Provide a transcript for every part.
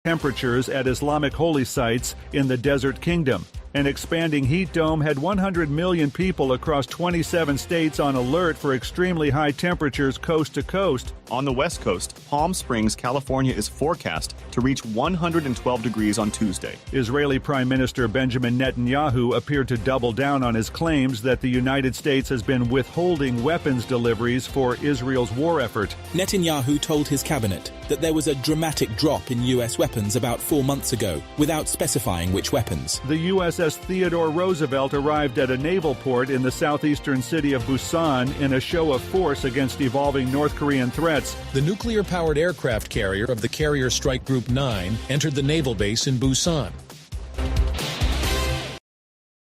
temperatures at Islamic holy sites in the Desert Kingdom. An expanding heat dome had 100 million people across 27 states on alert for extremely high temperatures coast to coast. On the West Coast, Palm Springs, California is forecast to reach 112 degrees on Tuesday. Israeli Prime Minister Benjamin Netanyahu appeared to double down on his claims that the United States has been withholding weapons deliveries for Israel's war effort. Netanyahu told his cabinet that there was a dramatic drop in U.S. weapons about 4 months ago, without specifying which weapons. The USS Theodore Roosevelt arrived at a naval port in the southeastern city of Busan in a show of force against evolving North Korean threats. The nuclear-powered aircraft carrier of the Carrier Strike Group 9 entered the naval base in Busan.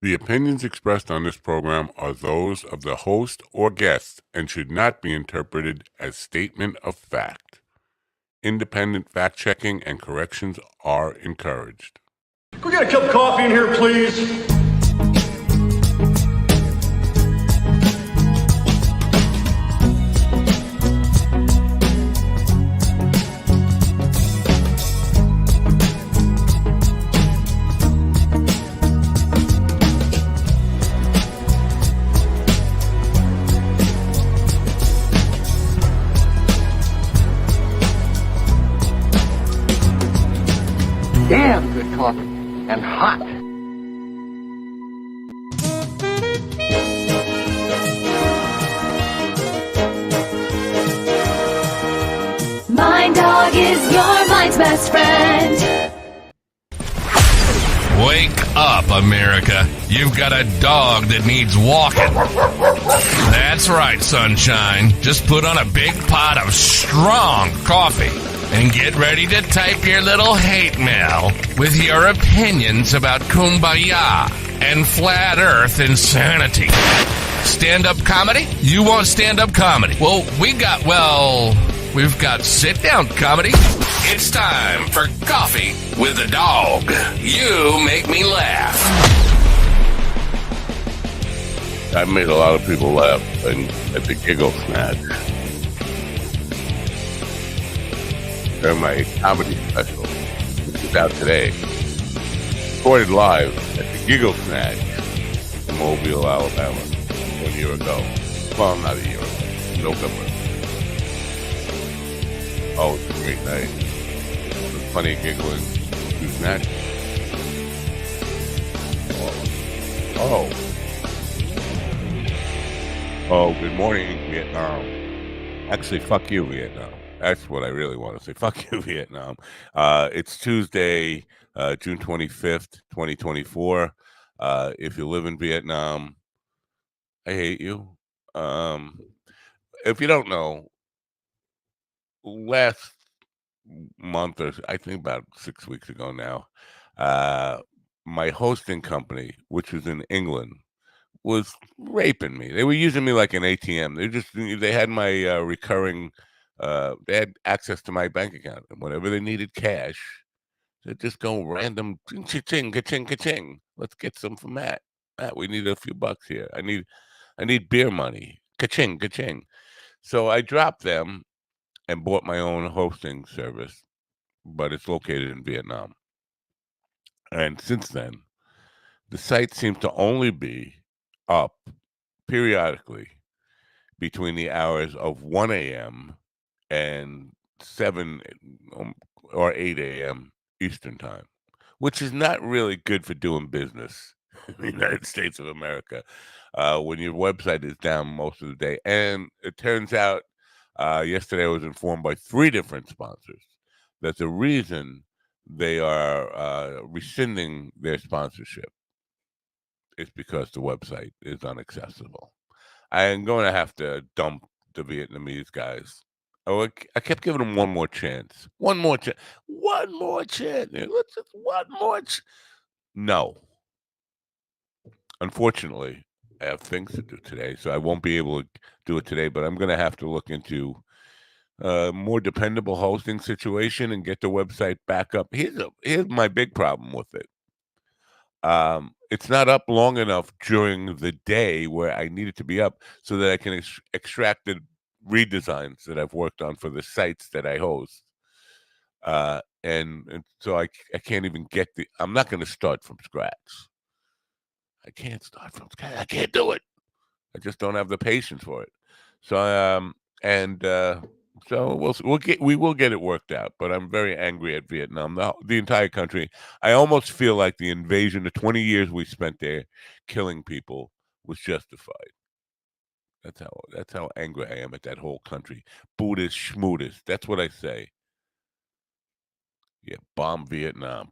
The opinions expressed on this program are those of the host or guest and should not be interpreted as statement of fact. Independent fact-checking and corrections are encouraged. Can we get a cup of coffee in here, please? Damn good coffee, and hot. My dog is your mind's best friend. Wake up, America. You've got a dog that needs walking. That's right, sunshine. Just put on a big pot of strong coffee and get ready to type your little hate mail with your opinions about kumbaya and flat earth insanity. Stand-up comedy? You want stand-up comedy? Well, we've got sit-down comedy. It's time for Coffee with the Dog. You make me laugh. I've made a lot of people laugh at the Giggle Snatch. They're my comedy special, which is out today. Recorded live at the Giggle Snatch in Mobile, Alabama, 1 year ago. Well, not a year ago. November. Oh, it's a great night. There's plenty of giggling to snatch. Oh, good morning, Vietnam. Actually, fuck you, Vietnam. That's what I really want to say. Fuck you, Vietnam. It's Tuesday, June 25th, 2024. If you live in Vietnam, I hate you. If you don't know, last month, or I think about 6 weeks ago now, my hosting company, which was in England, was raping me. They were using me like an ATM. They had my recurring, they had access to my bank account, and whenever they needed cash, they'd just go random, ka-ching, ka-ching, ka-ching. Let's get some from Matt. Matt, we need a few bucks here. I need beer money. Ka-ching, ka-ching. So I dropped them and bought my own hosting service, but it's located in Vietnam. And since then, the site seems to only be up periodically between the hours of 1 a.m. and 7 or 8 a.m. Eastern Time, which is not really good for doing business in the United States of America when your website is down most of the day. And it turns out, yesterday I was informed by 3 different sponsors that the reason they are rescinding their sponsorship is because the website is inaccessible. I am going to have to dump the Vietnamese guys. Oh, I kept giving them one more chance. One more chance. One more chance. Let's just one more. No. Unfortunately, I have things to do today, so I won't be able to do it today, but I'm going to have to look into a more dependable hosting situation and get the website back up. Here's my big problem with it. It's not up long enough during the day where I need it to be up so that I can extract the redesigns that I've worked on for the sites that I host and so I can't even get I'm not going to start from scratch. I can't start from scratch. I can't do it. I just don't have the patience for it. So so we will get it worked out. But I'm very angry at Vietnam. The entire country. I almost feel like the invasion, the 20 years we spent there killing people, was justified. That's how angry I am at that whole country. Buddhist schmoodist. That's what I say. Yeah, bomb Vietnam,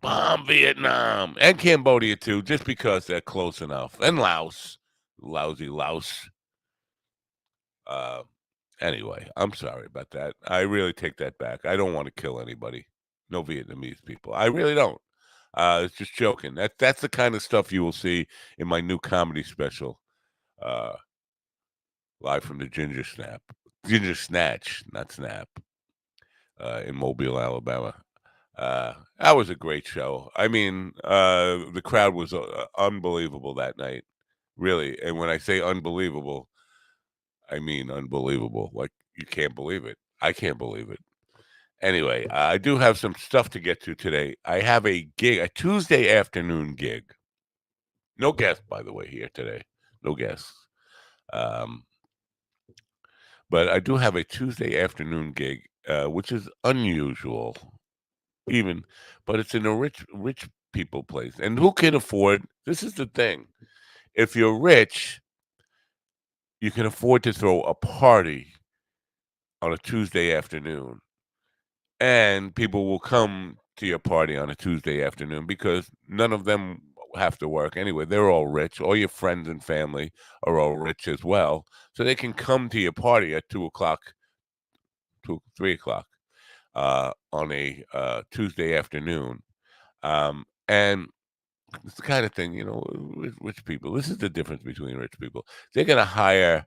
and Cambodia too, just because they're close enough, and Laos, lousy Laos. Anyway, I'm sorry about that. I really take that back. I don't want to kill anybody. No Vietnamese people. I really don't. It's just joking. That's the kind of stuff you will see in my new comedy special, uh, live from the Ginger Snatch, not Snap, in Mobile, Alabama. That was a great show. I mean, the crowd was unbelievable that night, really. And when I say unbelievable, I mean unbelievable. Like, you can't believe it. I can't believe it. Anyway, I do have some stuff to get to today. I have a gig, a Tuesday afternoon gig. No guest, by the way, here today. No guests. But I do have a Tuesday afternoon gig, which is unusual, even, but it's in a rich people place. And who can afford? This is the thing. If you're rich, you can afford to throw a party on a Tuesday afternoon, and people will come to your party on a Tuesday afternoon because none of them have to work anyway. They're all rich. All your friends and family are all rich as well, so they can come to your party at 2:00, 3:00, on a Tuesday afternoon. And it's the kind of thing, rich people. This is the difference between rich people. They're going to hire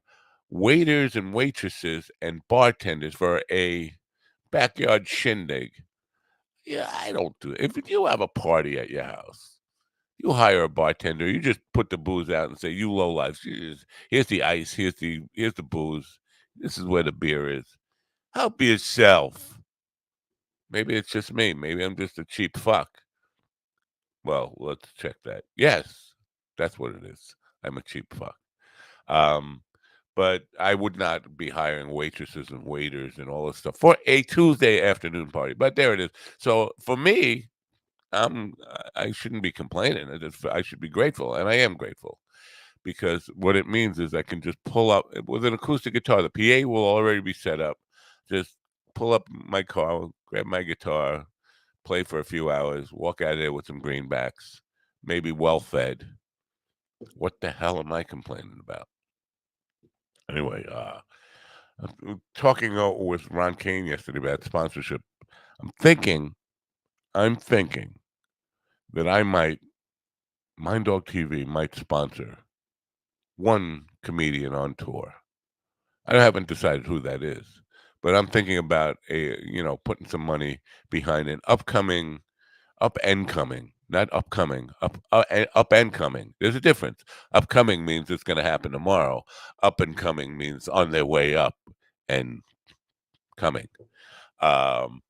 waiters and waitresses and bartenders for a backyard shindig. Yeah, I don't do it. If you have a party at your house, you hire a bartender. You just put the booze out and say, "You lowlifes, here's the ice. Here's the booze. This is where the beer is. Help yourself." Maybe it's just me. Maybe I'm just a cheap fuck. Well, let's check that. Yes, that's what it is. I'm a cheap fuck. But I would not be hiring waitresses and waiters and all this stuff for a Tuesday afternoon party. But there it is. So for me, I shouldn't be complaining. I should be grateful, and I am grateful because what it means is I can just pull up with an acoustic guitar. The PA will already be set up. Just pull up my car, grab my guitar, play for a few hours, walk out of there with some greenbacks, maybe well fed. What the hell am I complaining about? Anyway, talking with Ron Kane yesterday about sponsorship, I'm thinking that Mind Dog TV might sponsor one comedian on tour. I haven't decided who that is, but I'm thinking about putting some money behind an up and coming, not upcoming, up and coming. There's a difference. Upcoming means it's going to happen tomorrow. Up and coming means on their way up and coming. Um,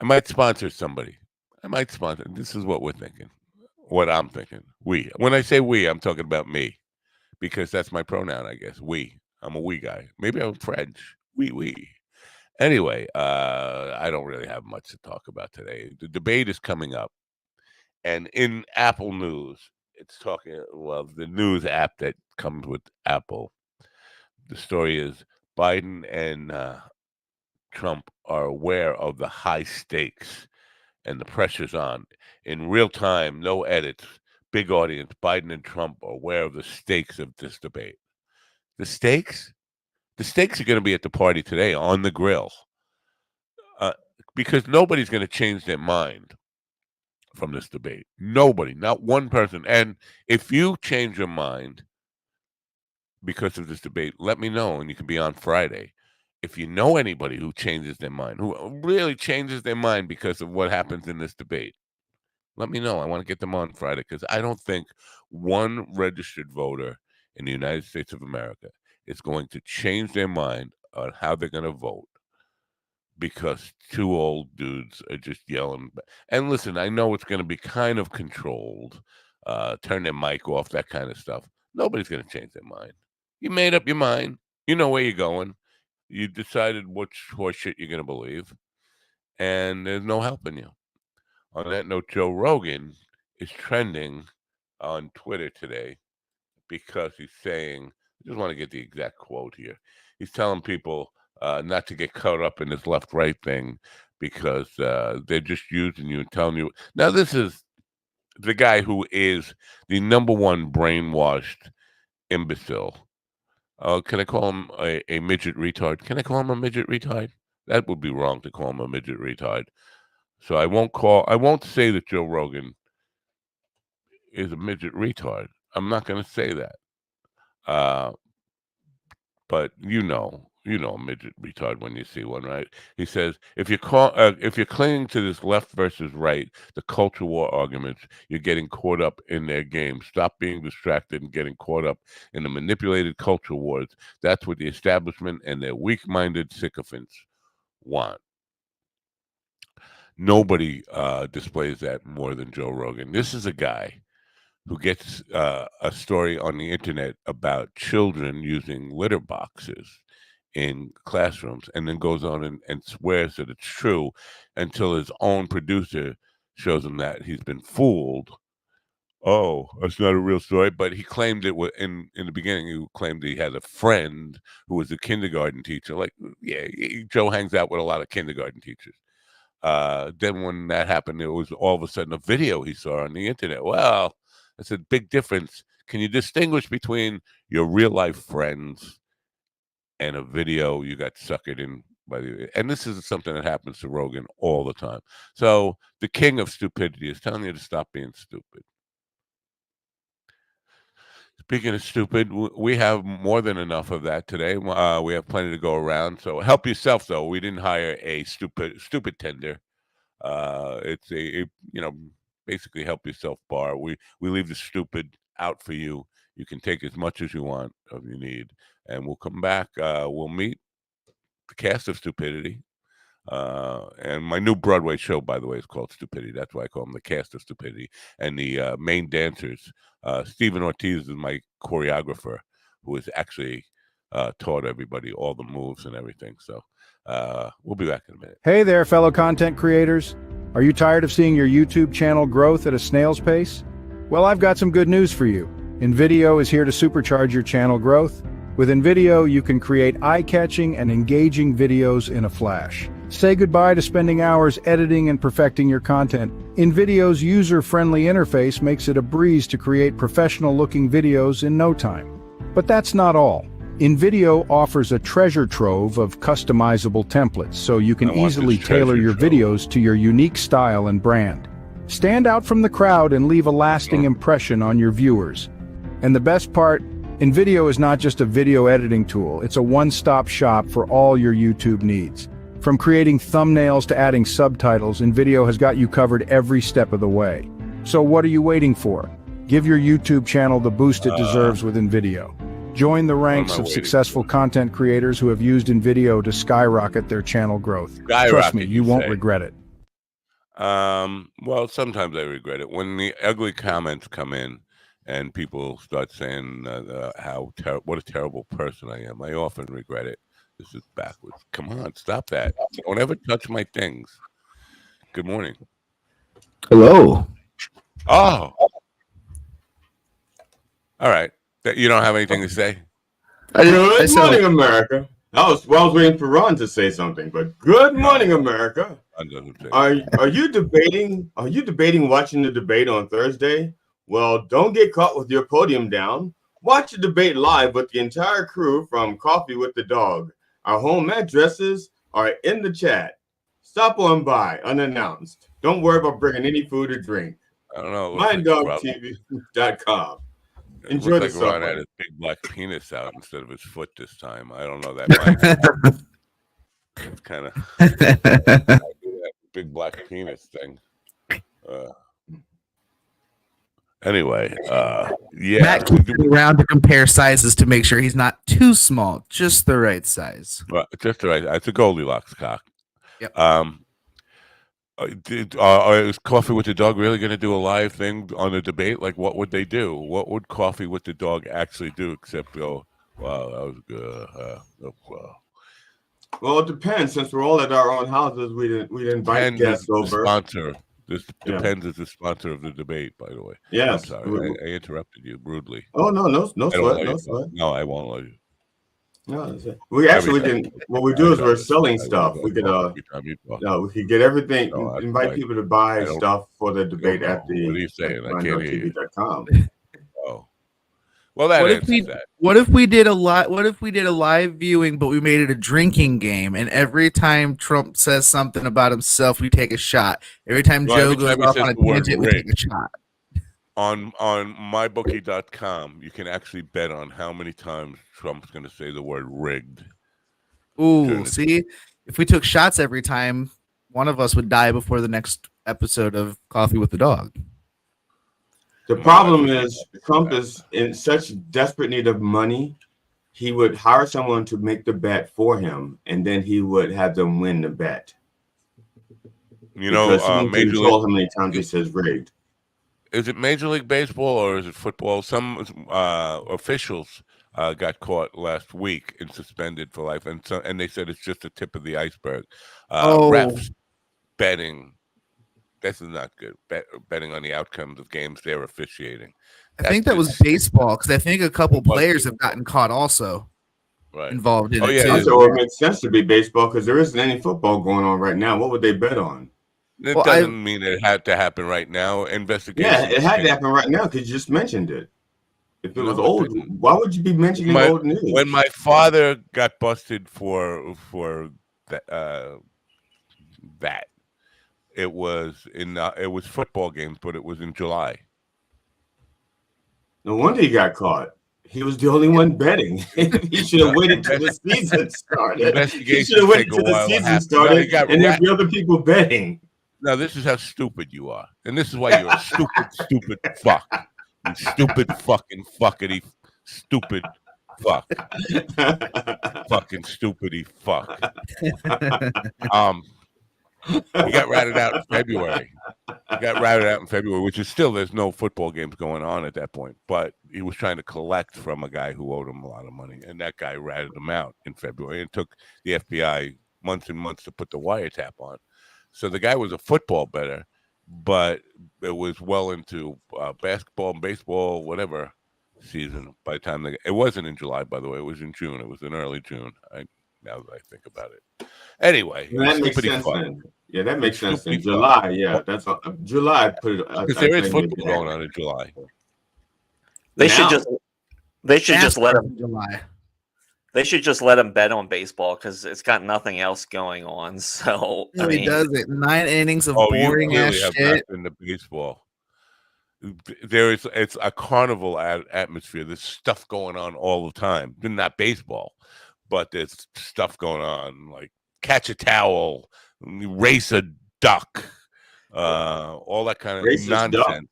I might sponsor somebody. This is what we're thinking. What I'm thinking. When I say we, I'm talking about me, because that's my pronoun, I guess. We. I'm a we guy. Maybe I'm French. We. Anyway, I don't really have much to talk about today. The debate is coming up. And in Apple News, it's talking, the news app that comes with Apple. The story is Biden and Trump are aware of the high stakes and the pressure's on. In real time, no edits, big audience, Biden and Trump are aware of the stakes of this debate. The stakes? The stakes are going to be at the party today on the grill. Because nobody's going to change their mind from this debate. Nobody, not one person. And if you change your mind because of this debate, let me know, and you can be on Friday. If you know anybody who changes their mind, who really changes their mind because of what happens in this debate, let me know. I want to get them on Friday because I don't think one registered voter in the United States of America is going to change their mind on how they're going to vote because two old dudes are just yelling. And listen, I know it's going to be kind of controlled. Turn their mic off, that kind of stuff. Nobody's going to change their mind. You made up your mind. You know where you're going. You decided which horse shit you're going to believe. And there's no helping you. On that note, Joe Rogan is trending on Twitter today because he's saying, I just want to get the exact quote here. He's telling people not to get caught up in this left-right thing because they're just using you and telling you. Now, this is the guy who is the number one brainwashed imbecile. Can I call him a midget retard? Can I call him a midget retard? That would be wrong to call him a midget retard. So I won't say that Joe Rogan is a midget retard. I'm not going to say that. But you know a midget retard when you see one, right? He says, if you're clinging to this left versus right, the culture war arguments, you're getting caught up in their game. Stop being distracted and getting caught up in the manipulated culture wars. That's what the establishment and their weak-minded sycophants want. Nobody displays that more than Joe Rogan. This is a guy who gets a story on the internet about children using litter boxes in classrooms and then goes on and swears that it's true until his own producer shows him that he's been fooled. Oh, that's not a real story. But he claimed it was in the beginning. He claimed he had a friend who was a kindergarten teacher. Like, yeah, Joe hangs out with a lot of kindergarten teachers. Then when that happened, it was all of a sudden a video he saw on the internet. Well, that's a big difference. Can you distinguish between your real life friends and a video you got suckered in by and this is something that happens to Rogan all the time. So the king of stupidity is telling you to stop being stupid. Speaking of stupid, we have more than enough of that today. We have plenty to go around. So help yourself, though. We didn't hire a stupid tender. It's a basically help yourself bar. We leave the stupid out for you. You can take as much as you want of you need. And we'll come back. We'll meet the cast of Stupidity. And my new Broadway show, by the way, is called Stupidity. That's why I call them the cast of Stupidity. And the main dancers, Stephen Ortiz is my choreographer, who has actually taught everybody all the moves and everything. So we'll be back in a minute. Hey there, fellow content creators. Are you tired of seeing your YouTube channel growth at a snail's pace? Well, I've got some good news for you. InVideo is here to supercharge your channel growth. With InVideo, you can create eye-catching and engaging videos in a flash. Say goodbye to spending hours editing and perfecting your content. InVideo's user-friendly interface makes it a breeze to create professional-looking videos in no time. But that's not all. InVideo offers a treasure trove of customizable templates, so you can easily tailor your videos to your unique style and brand. Stand out from the crowd and leave a lasting impression on your viewers. And the best part, InVideo is not just a video editing tool, it's a one-stop shop for all your YouTube needs. From creating thumbnails to adding subtitles, InVideo has got you covered every step of the way. So what are you waiting for? Give your YouTube channel the boost it deserves with InVideo. Join the ranks of successful content creators who have used InVideo to skyrocket their channel growth. Trust me, you won't regret it. Well, sometimes I regret it. When the ugly comments come in and people start saying what a terrible person I am, I often regret it. This is backwards. Come on, stop that. Don't ever touch my things. Good morning. Hello. Oh. All right. You don't have anything to say? Good morning, America. I was waiting for Ron to say something, but good morning, America. Are you debating watching the debate on Thursday? Well, don't get caught with your podium down. Watch the debate live with the entire crew from Coffee with the Dog. Our home addresses are in the chat. Stop on by unannounced. Don't worry about bringing any food or drink. I don't know. MindDogTV.com. Enjoy the summer. Ron had his big black penis out instead of his foot this time. I don't know that. It's kind of big black penis thing. Anyway, yeah. Matt keeps around to compare sizes to make sure he's not too small, just the right size. Well, just the right. It's a Goldilocks cock. Yep. Is Coffee with the Dog really going to do a live thing on the debate? Like, what would they do? What would Coffee with the Dog actually do except go, wow, that was good. Wow. Well, it depends. Since we're all at our own houses, we'd invite guests over. Sponsor. This Depends is the sponsor of the debate, by the way. Yes. I'm sorry. I interrupted you rudely. Oh, no sweat. No sweat. No, I won't let you. No, we can. What we do is we're selling stuff. We could we could get everything. Invite people to buy stuff for the debate at the. What are you saying? I can't hear you. Oh, well, what if we did a live viewing, but we made it a drinking game, and every time Trump says something about himself, we take a shot. Every time Joe goes off on a tangent, we take a shot. On mybookie.com, you can actually bet on how many times Trump's going to say the word rigged. Ooh, see? If we took shots every time, one of us would die before the next episode of Coffee with the Dog. The problem is Trump is in such desperate need of money, he would hire someone to make the bet for him, and then he would have them win the bet. You know, Major League, how many times he says rigged. Is it Major League Baseball or is it football? Some officials got caught last week and suspended for life, and they said it's just the tip of the iceberg. Refs betting. This is not good. Betting on the outcomes of games they're officiating. I think that was baseball because I think a couple players have gotten caught also involved in it. Yeah, so it makes sense to be baseball because there isn't any football going on right now. What would they bet on? It doesn't mean it had to happen right now. Investigation. Yeah, it had to happen right now because you just mentioned it. If it was old, why would you be mentioning old news? When my father got busted for that, it was football games, but it was in July. No wonder he got caught. He was the only one betting. He should have waited till the season started. He should have waited till the season started, and there'd be other people betting. Now, this is how stupid you are. And this is why you're a stupid fuck. You stupid fucking fuckity stupid fuck. Fucking stupidity fuck. He got ratted out in February. Which is still, there's no football games going on at that point. But he was trying to collect from a guy who owed him a lot of money. And that guy ratted him out in February. It took the FBI months and months to put the wiretap on. So the guy was a football bettor, but it was well into basketball and baseball, whatever season. By the time it wasn't in July, by the way, it was in June. It was in early June. Now that I think about it. Anyway, that makes sense. Yeah, that makes sense. In July, yeah, that's July. Put it because there is football going on in July. They should just let him. July. They should just let him bet on baseball because it's got nothing else going on. So he does it. 9 innings of boring ass shit. In the baseball, it's a carnival atmosphere. There's stuff going on all the time. Not baseball, but there's stuff going on like catch a towel, race a duck, all that kind of nonsense.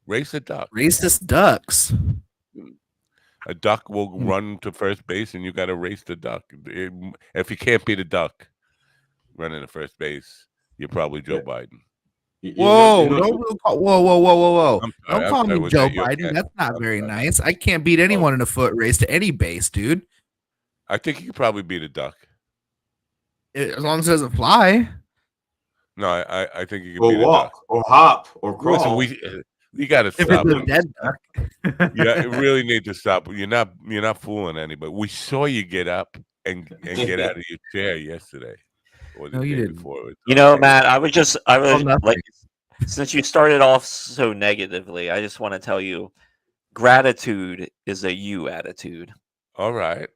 Race a duck. Racist ducks. A duck will run to first base, and you got to race the duck. If you can't beat a duck running to first base, you're probably Joe Biden. Whoa! Don't call me Joe Biden. That's not very nice. I can't beat anyone in a foot race to any base, dude. I think you could probably beat a duck. As long as it doesn't fly. No, I think you can beat walk, a duck. Or hop, or crawl. Listen, you got to stop. If it's a dead duck. You really need to stop. You're not fooling anybody. We saw you get up and get out of your chair yesterday. Or the day before. You know, Matt, I was like, since you started off so negatively, I just want to tell you, gratitude is a you attitude. All right.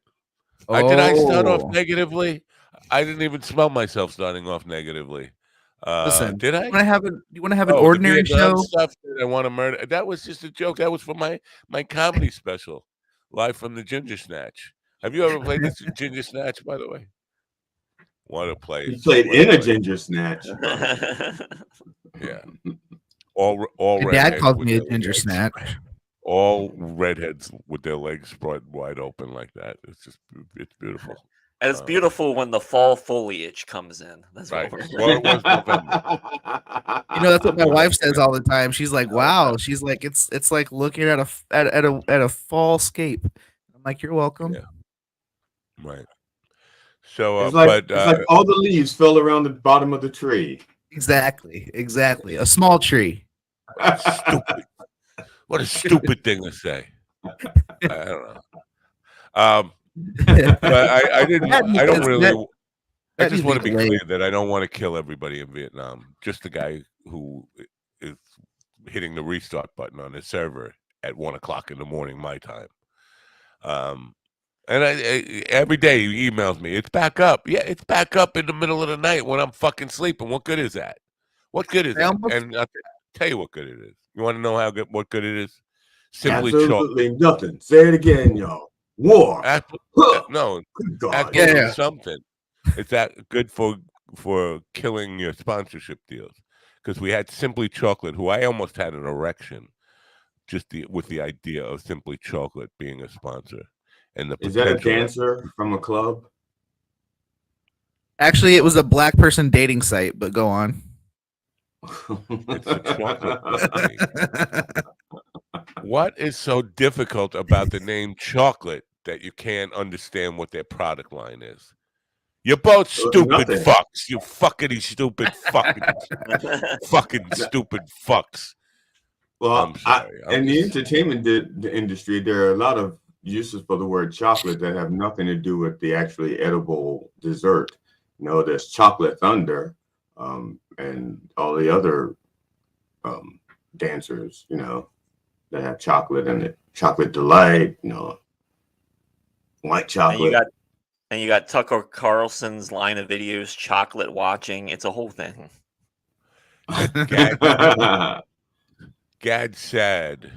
Did I start off negatively? I didn't even smell myself starting off negatively. Listen, did I? You want to have an ordinary show? Stuff that I want to murder. That was just a joke. That was for my comedy special, live from the Ginger Snatch. Have you ever played this Ginger Snatch? By the way, what a place! You played in a Ginger Snatch. Yeah, all. My dad called me a Ginger Snatch. All redheads with their legs spread wide open like that. It's beautiful. And it's beautiful when the fall foliage comes in. That's right. what Well, it was November. That's what my wife says all the time. She's like, "Wow." She's like, "It's like looking at a fallscape." I'm like, "You're welcome." Yeah. Right. So, it's like all the leaves fell around the bottom of the tree. Exactly. A small tree. Stupid. What a stupid thing to say. I don't know. But I didn't. I don't really. I just want to be clear that I don't want to kill everybody in Vietnam. Just the guy who is hitting the restart button on his server at 1:00 in the morning my time. And every day he emails me, it's back up. Yeah, it's back up in the middle of the night when I'm fucking sleeping. What good is that? What good is that? And I'll tell you what good it is. You want to know what good it is? Simply absolutely nothing. Say it again, y'all. War. No, God. Absolutely something. It's that good for killing your sponsorship deals. Because we had Simply Chocolate, who I almost had an erection just with the idea of Simply Chocolate being a sponsor. And the is that a dancer from a club? Actually, it was a black person dating site, but go on. It's a chocolate company. What is so difficult about the name chocolate that you can't understand what their product line is? You're both stupid fucks. You fuckity stupid fucking stupid fucks. Well, I'm sorry. In the entertainment industry, there are a lot of uses for the word chocolate that have nothing to do with the actually edible dessert. There's chocolate thunder, and all the other dancers, that have chocolate in it. Chocolate delight, white chocolate. And you got Tucker Carlson's line of videos, chocolate watching. It's a whole thing. Gad said,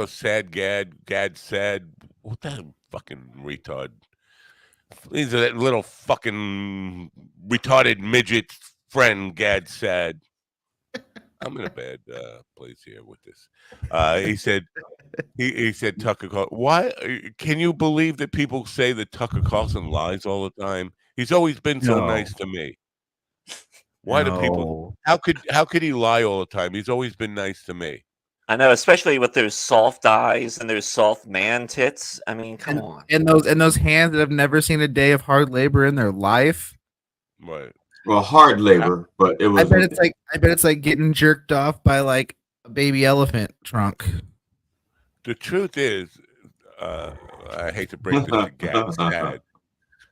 sad Gad said, what that fucking retard? He's a little fucking retarded midget friend, Gad said. I'm in a bad place here with this. He said, he said Tucker Carlson. Why can you believe that people say that Tucker Carlson lies all the time? He's always been so nice to me. Why do people? How could he lie all the time? He's always been nice to me. I know, especially with those soft eyes and those soft man tits. I mean, come on. And those hands that have never seen a day of hard labor in their life. Right. Well, hard labor, but it was. I bet it's like getting jerked off by like a baby elephant trunk. The truth is, I hate to break this to Gad's dad.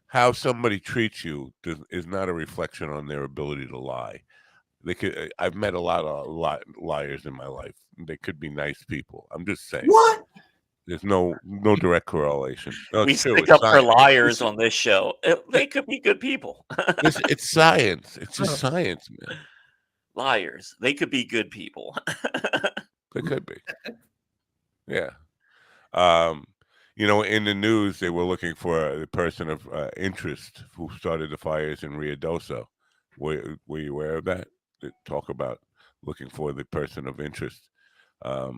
How somebody treats you is not a reflection on their ability to lie. I've met a lot of liars in my life. They could be nice people. I'm just saying. What? There's no direct correlation. No, we stick up for liars on this show. They could be good people. It's science. It's just science, man. Liars. They could be good people. They could be. Yeah. In the news, they were looking for the person of interest who started the fires in Ruidoso. Were you aware of that? They talk about looking for the person of interest. I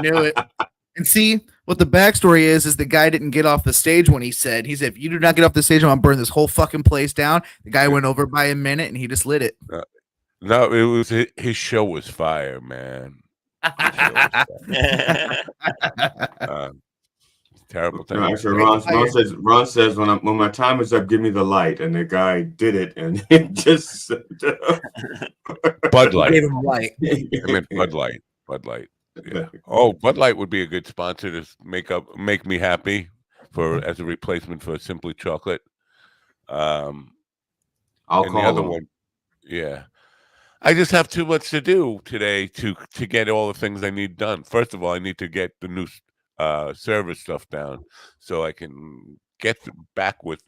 knew it. And see, what the backstory is the guy didn't get off the stage when he said, if you do not get off the stage, I'm going to burn this whole fucking place down. The guy went over by a minute and he just lit it. No, it was his show was fire, man. Terrible thing. No, actually, Ron says when my time is up, give me the light, and the guy did it, and it just Bud Light. Gave him a light. I meant Bud Light. Bud Light. Yeah. Oh, Bud Light would be a good sponsor to make me happy as a replacement for Simply Chocolate. I'll call the other them. one. Yeah. I just have too much to do today to get all the things I need done. First of all, I need to get the new server stuff down so I can get back with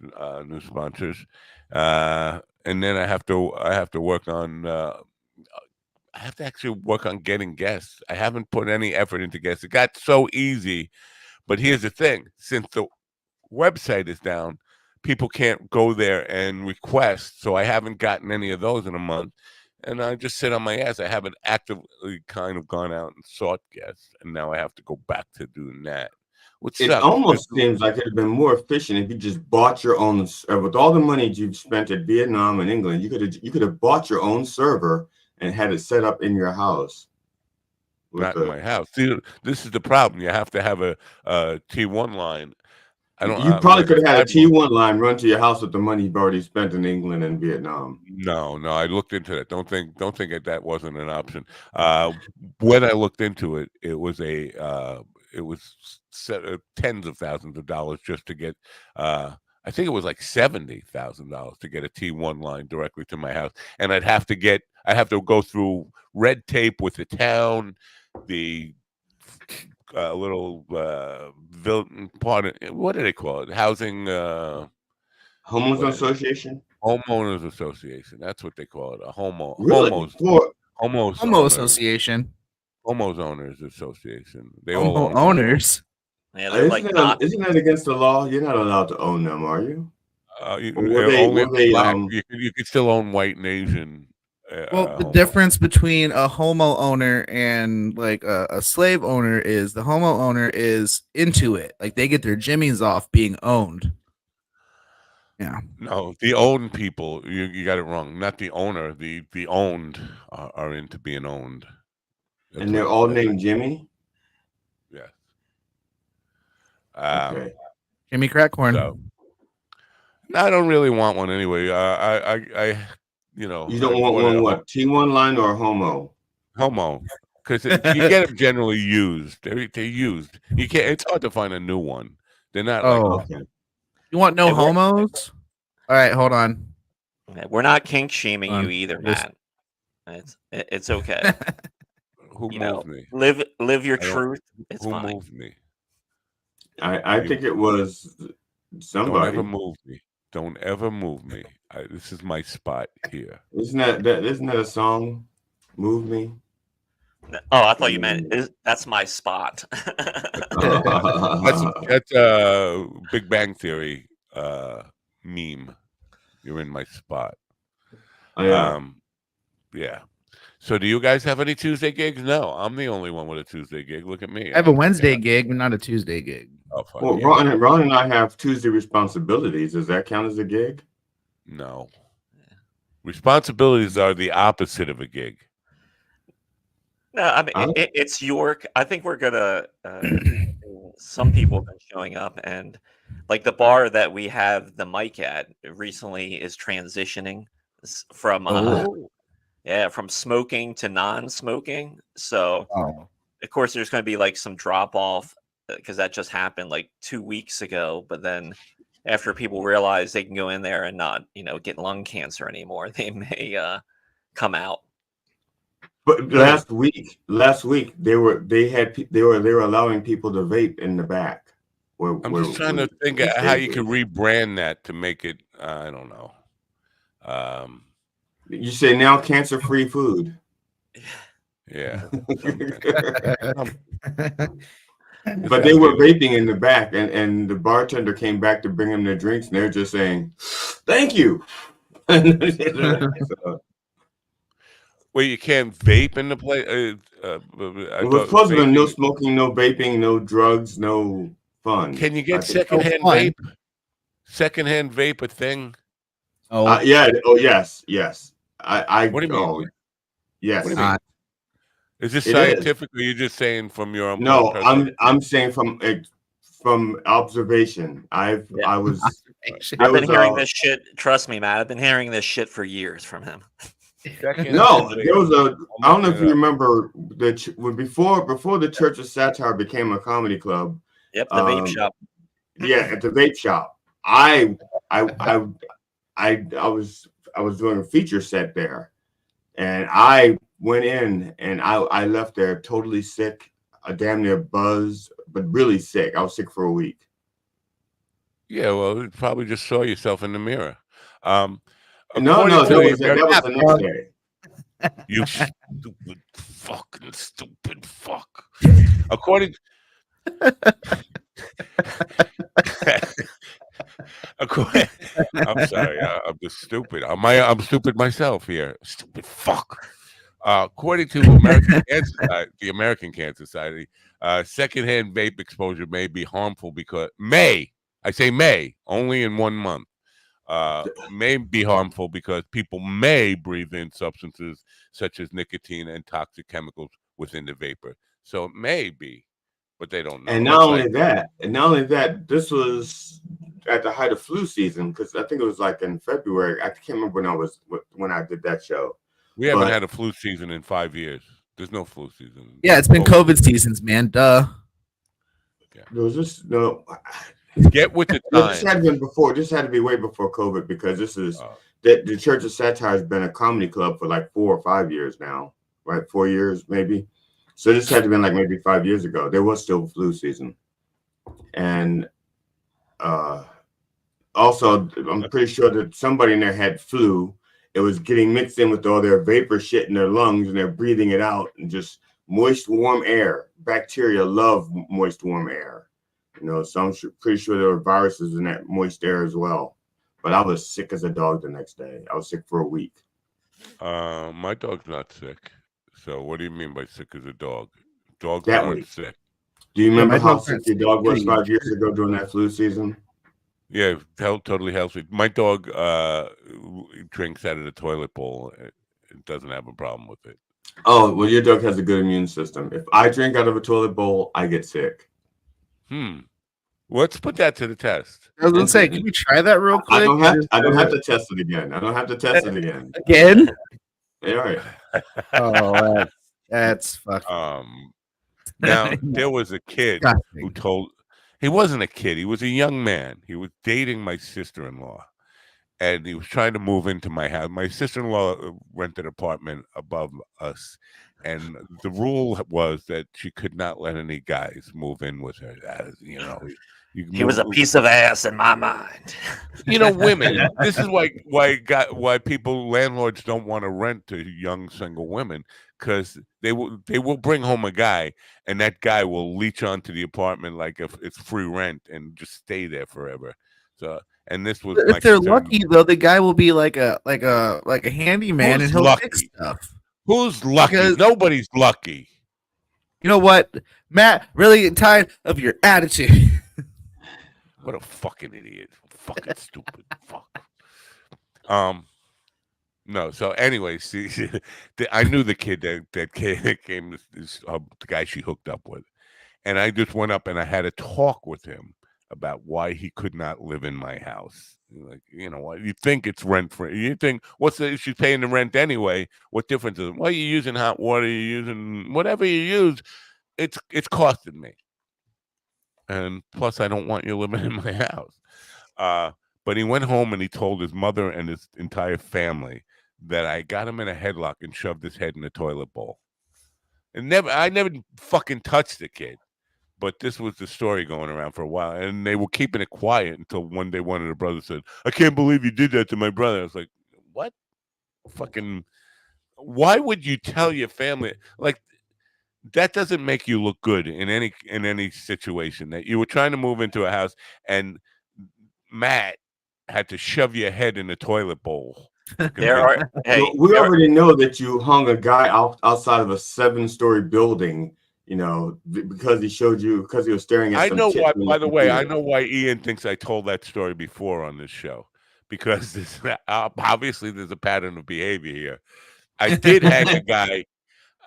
new sponsors, and then I have to work on. I have to actually work on getting guests. I haven't put any effort into guests. It got so easy, but here's the thing: since the website is down, people can't go there and request. So I haven't gotten any of those in a month. And I just sit on my ass. I haven't actively kind of gone out and sought guests, and now I have to go back to doing that, It almost seems like it'd have been more efficient if you just bought your own. With all the money you've spent at Vietnam and England, you could have bought your own server and had it set up in your house. Not in my house. See, this is the problem. You have to have a T1 line. You probably could have had a T1 line run to your house with the money you've already spent in England and Vietnam. No, I looked into that. Don't think that wasn't an option. When I looked into it, it was tens of thousands of dollars just to get. I think it was like $70,000 to get a T1 line directly to my house, and I'd have to go through red tape with the town, the little part of, what do they call it? Housing homeowners association. Homeowners association. That's what they call it. A really? Homo association. Homeowners owners association. They all own owners. Yeah, isn't that against the law? You're not allowed to own them, are you? You could still own white and Asian. Well, the difference between a homo owner and like a slave owner is the homo owner is into it. Like they get their jimmies off being owned. Yeah. No, the owned people, you got it wrong. Not the owner. The owned are into being owned. And they're all named Jimmy? Yes. Okay. Jimmy Crackcorn. So, I don't really want one anyway. You don't want one what? T1 line or homo? Homo. Because you get them generally used. They're used. You can't. It's hard to find a new one. They're not okay. You want no homos? All right, hold on. We're not kink shaming you either, Matt. It's okay. Who moved me? Live your truth. It's who fine. moved me? I think it was somebody. Don't ever move me. Don't ever move me. This is my spot here. Isn't that a song? Move me. Oh, I thought you meant that's my spot. That's Big Bang Theory meme. You're in my spot. Oh, yeah. Yeah. So do you guys have any Tuesday gigs? No, I'm the only one with a Tuesday gig. Look at me. I have a Wednesday gig, but not a Tuesday gig. Oh, fine. Well, Ron and I have Tuesday responsibilities. Does that count as a gig? No. Responsibilities are the opposite of a gig. No, I mean it's York. I think we're gonna. Some people have been showing up, and like the bar that we have the mic at recently is transitioning from from smoking to non-smoking. So of course there's going to be like some drop off because that just happened like 2 weeks ago. But then after people realize they can go in there and not get lung cancer anymore, they may come out. But last week they were allowing people to vape in the back. I'm just trying to think of how you can rebrand that to make it. I don't know. You say now cancer-free food. Yeah. But they were vaping in the back, and the bartender came back to bring them their drinks, and they're just saying, "Thank you." Well, you can't vape in the place. We're supposed to be no smoking, no vaping, no drugs, no fun. Can you get secondhand vape? Secondhand vape a thing? Oh yeah. Oh yes. What do you mean? Yes. What do you mean? Is this scientific, or are you just saying from your own? No, I'm saying from observation. I've been hearing this shit. Trust me, Matt. I've been hearing this shit for years from him. No, there was I don't know if you remember before the Church of Satire became a comedy club. Yep, the vape shop. Yeah, at the vape shop. I was doing a feature set there, and I went in and I left there totally sick, damn near buzzed, but really sick. I was sick for a week. Yeah, well, you probably just saw yourself in the mirror. No, that was the next day. You stupid fucking stupid fuck. According I'm sorry, I'm just stupid. I'm stupid myself here. Stupid fuck. According to American Cancer Society, the American Cancer Society, secondhand vape exposure may be harmful because I say may, only in 1 month, may be harmful because people may breathe in substances such as nicotine and toxic chemicals within the vapor. So it may be, but they don't know. And not only that, this was at the height of flu season, because I think it was like in February. I can't remember when I did that show. We haven't had a flu season in 5 years. There's no flu season. Yeah, it's been COVID seasons, man. Duh. Yeah. No. Get with the time. This had been before. This had to be way before COVID, because this is the Church of Satire has been a comedy club for like 4 or 5 years now, right? 4 years maybe. So this had to been like maybe 5 years ago. There was still flu season, and also I'm pretty sure that somebody in there had flu. It was getting mixed in with all their vapor shit in their lungs, and they're breathing it out, and just moist, warm air. Bacteria love moist, warm air. So I'm pretty sure there were viruses in that moist air as well. But I was sick as a dog the next day. I was sick for a week. My dog's not sick. So what do you mean by sick as a dog? Dogs aren't sick. Do you remember how sick your dog was 5 years ago during that flu season? Yeah, totally healthy. My dog drinks out of the toilet bowl. It doesn't have a problem with it. Oh, well, your dog has a good immune system. If I drink out of a toilet bowl, I get sick. Let's put that to the test. I was gonna say, can we try that real quick? I don't have to test it again. Again? Yeah, all right. Oh, that's fucking. Now there was a kid who told. He wasn't a kid. He was a young man. He was dating my sister-in-law, and he was trying to move into my house. My sister-in-law rented an apartment above us, and the rule was that she could not let any guys move in with her. He was a piece of ass in my mind. Women. This is why landlords don't want to rent to young single women, because they will bring home a guy, and that guy will leech onto the apartment like if it's free rent and just stay there forever. So, and this was if they're lucky though, the guy will be like a handyman, and he'll fix stuff. Who's lucky? Nobody's lucky. You know what, Matt? Really getting tired of your attitude. What a fucking idiot! Fucking stupid. Fuck. No. So anyway, see, I knew the kid that came. The guy she hooked up with, and I just went up and I had a talk with him about why he could not live in my house. Like, what? You think it's rent free? You think she's paying the rent anyway? What difference is it? Well, you're using hot water. You're using whatever you use. It's costing me. And plus, I don't want you living in my house. But he went home and he told his mother and his entire family that I got him in a headlock and shoved his head in a toilet bowl. And I never fucking touched the kid. But this was the story going around for a while. And they were keeping it quiet until one day one of the brothers said, "I can't believe you did that to my brother." I was like, what? Fucking, why would you tell your family? Like, that doesn't make you look good in any situation, that you were trying to move into a house and Matt had to shove your head in a toilet bowl. We already know that you hung a guy outside of a 7-story building, because he was staring at. I know why. By the way, I know why Ian thinks I told that story before on this show, because obviously there's a pattern of behavior here. I did hang a guy.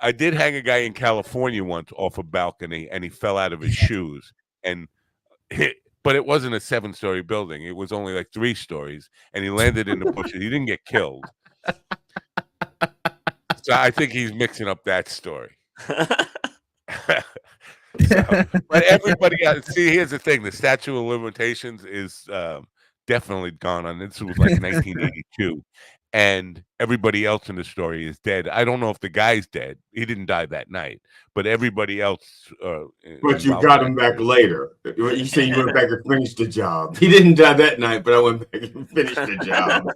In California once off a balcony, and he fell out of his shoes. But it wasn't a 7-story building; it was only like 3 stories, and he landed in the bushes. He didn't get killed. So I think he's mixing up that story. But everybody got. See, here's the thing: the statute of limitations is definitely gone on. This was like 1982. And everybody else in the story is dead. I don't know if the guy's dead. He didn't die that night, but everybody else. But you got him back later. You say you went back and finished the job. He didn't die that night, but I went back and finished the job.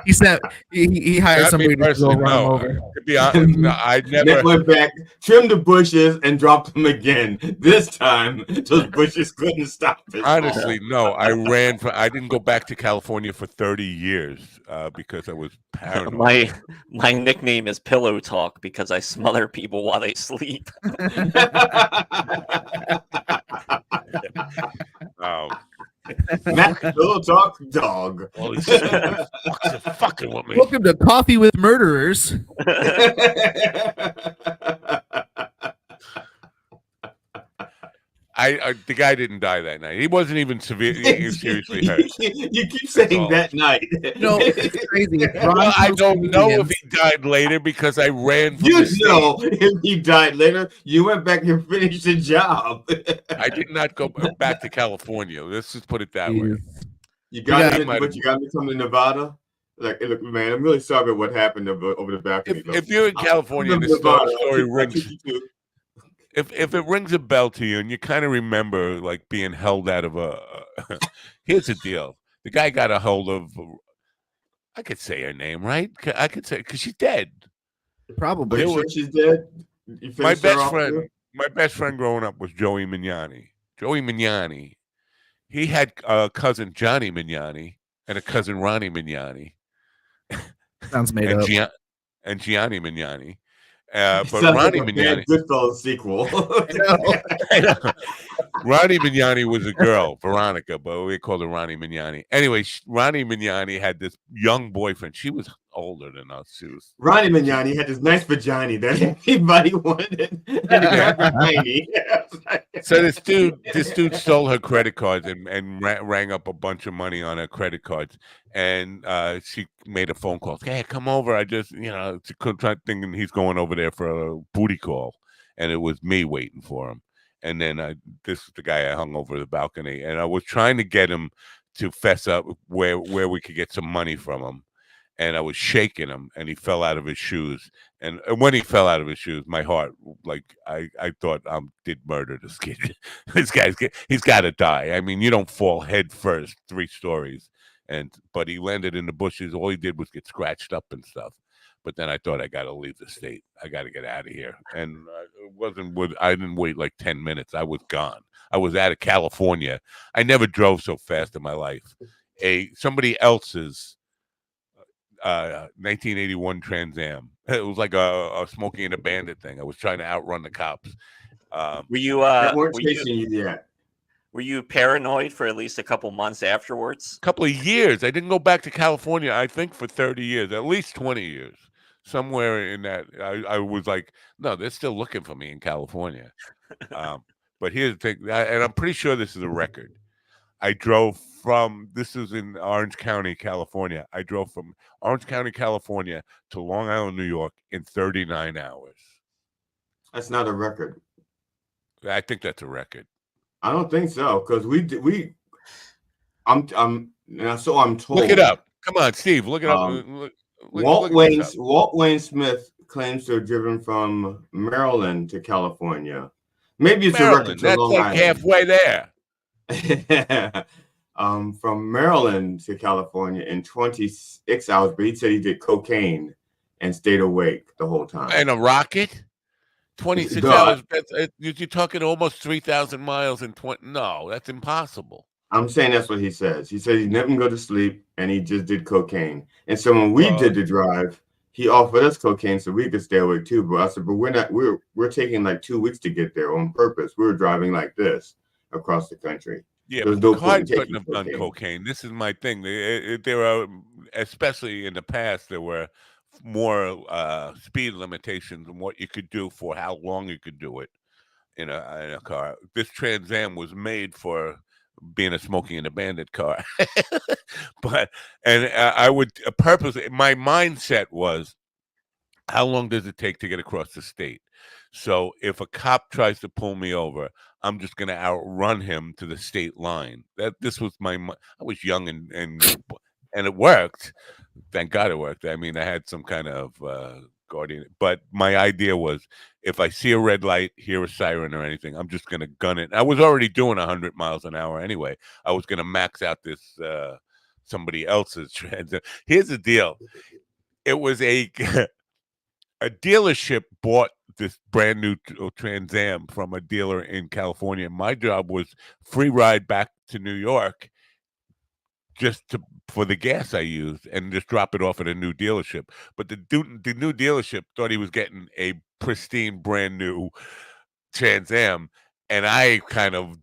He said he hired somebody to go run him over. To be honest, no, I never went back, trimmed the bushes, and dropped them again. This time, those bushes couldn't stop it. Honestly, no. I didn't go back to California for 30 years because I was Paranoid. My nickname is Pillow Talk because I smother people while they sleep. Matt Pillow Talk dog. All these stupid fucks are fucking with me. Welcome to Coffee with Murderers. The guy didn't die that night. He wasn't even seriously hurt. You keep saying that night. No, it's crazy. Well, I don't know if he died later because I ran from the know if he died later. You went back and finished the job. I did not go back to California. Let's just put it that way. You got me coming to Nevada. Like, look, man, I'm really sorry about what happened over the balcony. If you're in California and the story rings, if it rings a bell to you and you kind of remember like being held out of a, here's the deal: the guy got a hold of. I could say her name, right? I could say because she's dead. Probably. She's dead. My best friend growing up was Joey Mignani. Joey Mignani. He had a cousin Johnny Mignani and a cousin Ronnie Mignani. Sounds made up. And Gianni Mignani. But Ronnie Mignani, Goodfellas sequel. Ronnie Mignani was a girl, Veronica, but we called her Ronnie Mignani. Anyway, Ronnie Mignani had this young boyfriend. She was older than us. Ronnie Mignani had this nice vagina that anybody wanted. So this dude stole her credit cards and rang up a bunch of money on her credit cards. And she made a phone call. Hey, come over. I just, thinking he's going over there for a booty call. And it was me waiting for him. And then this is the guy I hung over the balcony. And I was trying to get him to fess up where we could get some money from him. And I was shaking him, and he fell out of his shoes. And when he fell out of his shoes, my heart, like, I thought I did murder this kid. He's got to die. I mean, you don't fall head first 3 stories. But he landed in the bushes. All he did was get scratched up and stuff. But then I thought I got to leave the state. I got to get out of here. And I didn't wait like 10 minutes. I was gone. I was out of California. I never drove so fast in my life. Somebody else's 1981 Trans Am. It was like a Smokey and a Bandit thing. I was trying to outrun the cops. Were you paranoid for at least a couple months afterwards? A couple of years. I didn't go back to California, I think, for 30 years, at least 20 years. Somewhere in that, I was like, no, they're still looking for me in California. But here's the thing, and I'm pretty sure this is a record. I drove this is in Orange County, California. I drove from Orange County, California to Long Island, New York in 39 hours. That's not a record. I think that's a record. I don't think so, because I'm told. Look it up. Come on, Steve, look it up. Walt Wayne Smith claims to have driven from Maryland to California. Maybe it's Maryland. a record. That's like halfway there. From Maryland to California in 26 hours, but he said he did cocaine and stayed awake the whole time. And a rocket? 26 hours. You're talking almost 3,000 miles in 20. No, that's impossible. I'm saying that's what he says. He said he never go to sleep and he just did cocaine. And so when we did the drive, he offered us cocaine so we could stay awake too. But I said, but we're taking like 2 weeks to get there on purpose. We were driving like this across the country. Yeah, but the car couldn't have done cocaine. This is my thing. There are, especially in the past, there were more speed limitations on what you could do for how long you could do it in a car. This Trans Am was made for being a Smokey and a Bandit car. I would purposely, my mindset was, how long does it take to get across the state? So if a cop tries to pull me over, I'm just going to outrun him to the state line. This was I was young and it worked. Thank God it worked. I mean, I had some kind of guardian, but my idea was, if I see a red light, hear a siren or anything, I'm just going to gun it. I was already doing 100 miles an hour anyway. I was going to max out this somebody else's transit. Here's the deal. It was a dealership bought this brand new Trans Am from a dealer in California. My job was free ride back to New York, for the gas I used and just drop it off at a new dealership. But the new dealership thought he was getting a pristine, brand new Trans Am, and I kind of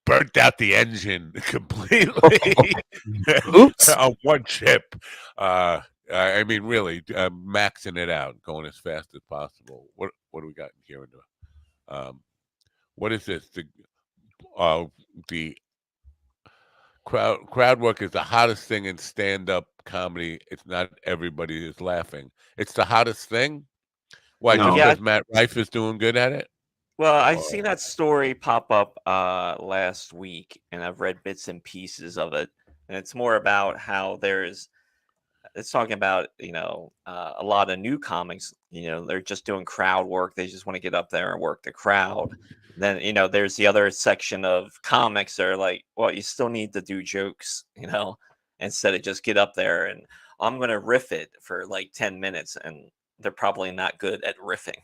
burnt out the engine completely on one chip. I mean, really, maxing it out, going as fast as possible. What do we got here? What is this? The crowd work is the hottest thing in stand-up comedy. It's not everybody is laughing. It's the hottest thing. Why? Just because Matt Rife is doing good at it? Well, I've seen that story pop up last week, and I've read bits and pieces of it. And it's more about how it's talking about, a lot of new comics, they're just doing crowd work. They just want to get up there and work the crowd. Then, there's the other section of comics that are like, well, you still need to do jokes, instead of just get up there and I'm going to riff it for like 10 minutes. And they're probably not good at riffing.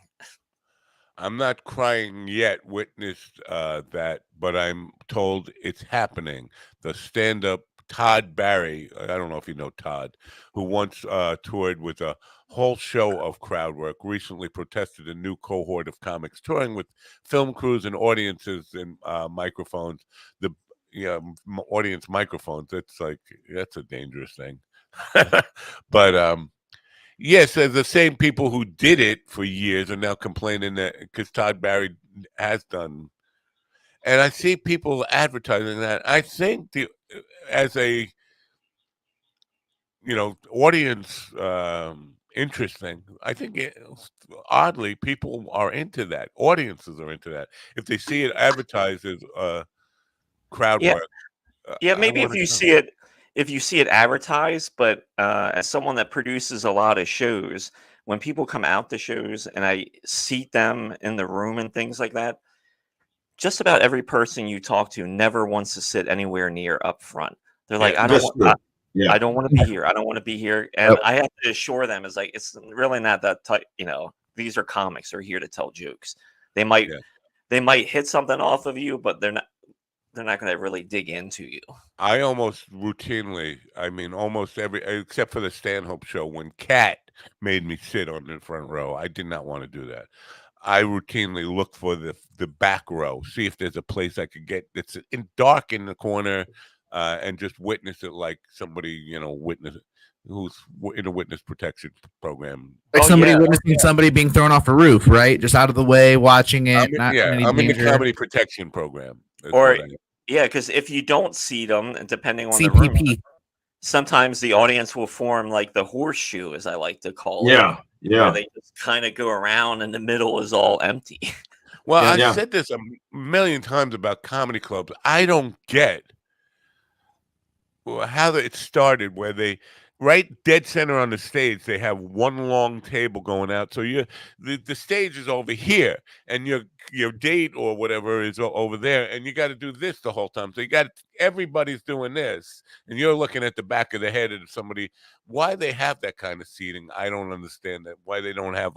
I'm not crying yet, witnessed that, but I'm told it's happening. The stand-up Todd Barry, I don't know if you know Todd, who once toured with a whole show of crowd work, recently protested a new cohort of comics touring with film crews and audiences and microphones. The audience microphones. That's a dangerous thing. But yes, the same people who did it for years are now complaining that because Todd Barry has done, and I see people advertising that. I think as a audience interesting. I think oddly people are into that. Audiences are into that. If they see it advertised as crowd work. Yeah, maybe if you see it advertised, but as someone that produces a lot of shows, when people come out to shows and I seat them in the room and things like that, just about every person you talk to never wants to sit anywhere near up front. They're like, I don't want to be here. I don't want to be here. And I have to assure them it's really not that type, these are comics. They're here to tell jokes. They might hit something off of you, but they're not going to really dig into you. I almost routinely, almost every, except for the Stanhope show, when Kat made me sit on the front row, I did not want to do that. I routinely look for the back row, see if there's a place I could get that's dark in the corner, and just witness it like somebody, witness who's in a witness protection program. Like somebody witnessing somebody being thrown off a roof, right? Just out of the way, watching it. I'm in the comedy protection program. Because if you don't see them, and depending on the room, sometimes the audience will form like the horseshoe, as I like to call it. Yeah. Where they just kind of go around and the middle is all empty. Well, I've said this a million times about comedy clubs. I don't get how it started, where they right dead center on the stage, they have one long table going out. So the stage is over here, and your date or whatever is over there, and you got to do this the whole time. So everybody's doing this, and you're looking at the back of the head of somebody. Why they have that kind of seating, I don't understand that. Why they don't have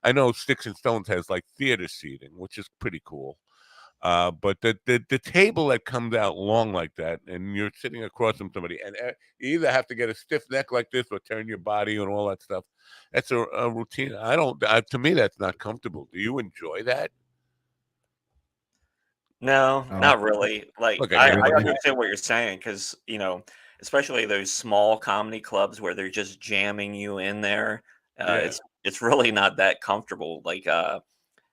I know Sticks and Stones has theater seating, which is pretty cool. But the table that comes out long like that, and you're sitting across from somebody, and you either have to get a stiff neck like this or turn your body and all that stuff. That's a routine. To me, that's not comfortable. Do you enjoy that? No, not really. I understand what you're saying because, especially those small comedy clubs where they're just jamming you in there. It's really not that comfortable. The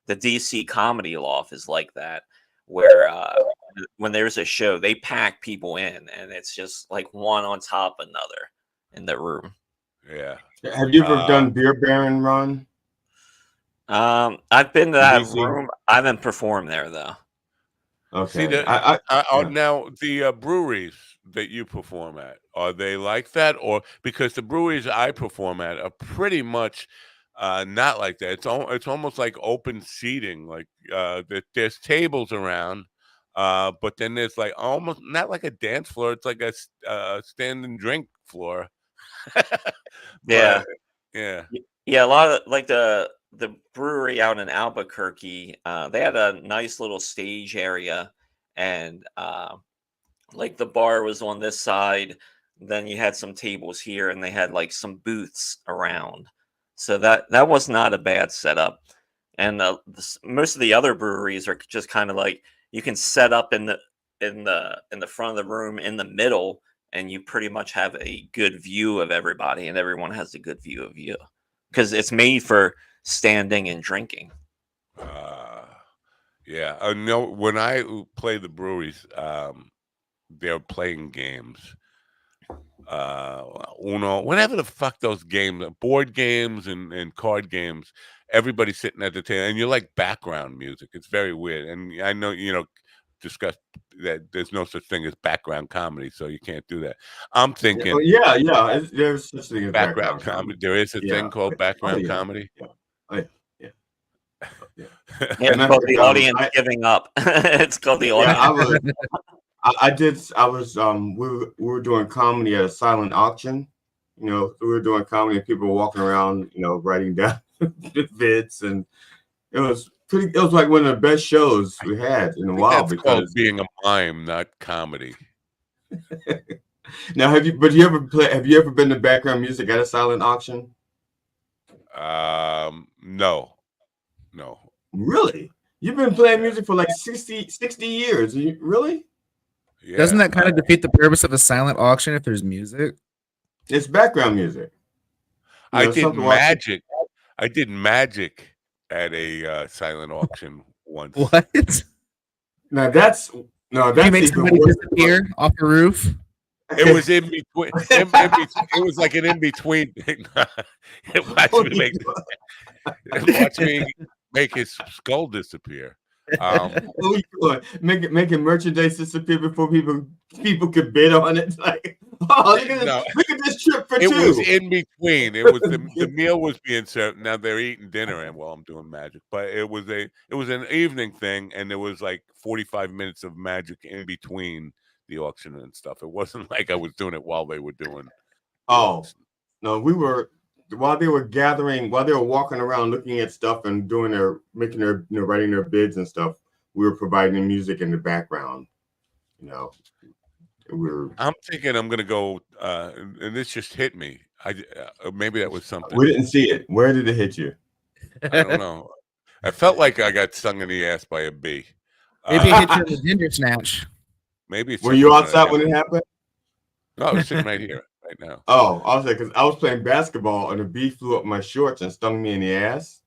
DC Comedy Loft is like that, where when there's a show, they pack people in, and it's just like one on top of another in the room. Yeah. Have you ever done Beer Baron, Ron? I've been to that room. I haven't performed there though. Okay. Now the breweries that you perform at, are they like that, or because the breweries I perform at are pretty much not like that. It's almost like open seating. There's tables around, but then there's almost not like a dance floor. It's like a stand and drink floor. Yeah. A lot of the brewery out in Albuquerque, they had a nice little stage area, and like the bar was on this side, then you had some tables here, and they had like some booths around. So that was not a bad setup. And most of the other breweries are just kind of like you can set up in the front of the room in the middle, and you pretty much have a good view of everybody, and everyone has a good view of you because it's made for standing and drinking. Yeah. No, when I play the breweries, they're playing games. Uno, whatever the fuck those games, board games and card games. Everybody's sitting at the table, and you're like background music. It's very weird. And I know discussed that there's no such thing as background comedy, so you can't do that. I'm thinking, yeah. There's such thing as background comedy. There is a thing called background comedy. Yeah. Yeah, it's called the audience giving up. It's called the audience. We were doing comedy at a silent auction. We were doing comedy and people were walking around, writing down bits, and it was like one of the best shows we had in a while. That's called being a mime, not comedy. Now, have you ever been to background music at a silent auction? No. Really? You've been playing music for like 60 years. Really? Yeah. Doesn't that kind of defeat the purpose of a silent auction if there's music? It's background music. I did magic. I did magic at a silent auction once. What? Now that's you make somebody disappear off the roof. It was in between. It was like an in between thing. Watch me make his skull disappear. Making merchandise disappear before people could bid on it. Like, look at this trip for two. It was in between. It was the meal was being served. Now they're eating dinner, and while I'm doing magic, but it was an evening thing, and there was like 45 minutes of magic in between the auction and stuff. It wasn't like I was doing it while they were doing. Oh no, we were. While they were walking around looking at stuff and writing their bids and stuff, we were providing music in the background. I'm thinking I'm gonna go, and this just hit me. Maybe that was something. We didn't see it. Where did it hit you? I don't know. I felt like I got stung in the ass by a bee. Maybe it hit you in the ginger snatch. Maybe. Were you outside when it happened? No, I was sitting right here. Right now. Oh, I was like, because I was playing basketball and a bee flew up my shorts and stung me in the ass,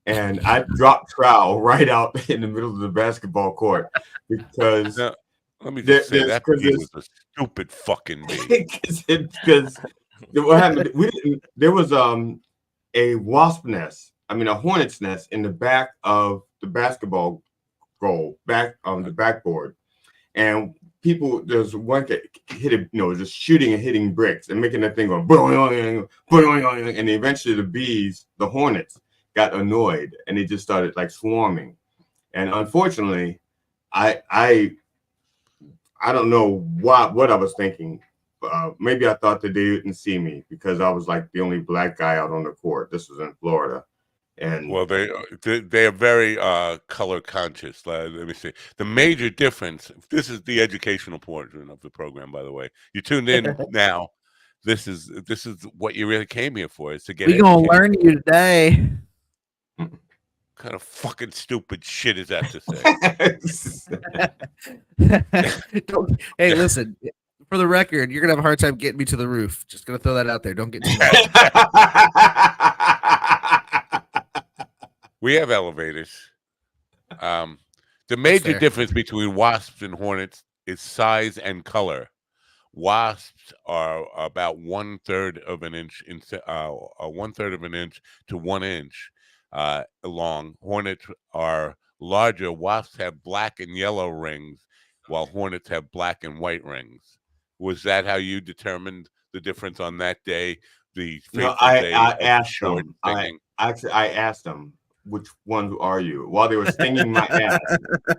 and I dropped trowel right out in the middle of the basketball court because. Now, let me just say that bee was a stupid fucking bee. Because what happened? There was a wasp nest. I mean, a hornet's nest in the back of the basketball goal, back on the backboard, and. There's one that hit it, just shooting and hitting bricks and making that thing go boing, boing, boing, and eventually the hornets got annoyed and they just started like swarming. And unfortunately, I don't know what I was thinking. Maybe I thought that they didn't see me because I was like the only black guy out on the court. This was in Florida. And well, they are very color conscious. Let me see. The major difference. This is the educational portion of the program, by the way. You tuned in now. This is what you really came here for. Is to get. We're gonna learn you today. What kind of fucking stupid shit is that to say? Hey, listen. For the record, you're gonna have a hard time getting me to the roof. Just gonna throw that out there. Don't get too We have elevators. The major difference between wasps and hornets is size and color. Wasps are about 1/3 of an inch to 1 inch long. Hornets are larger. Wasps have black and yellow rings, while hornets have black and white rings. Was that how you determined the difference on that day? I asked them. I asked them, which one are you? While they were stinging my ass,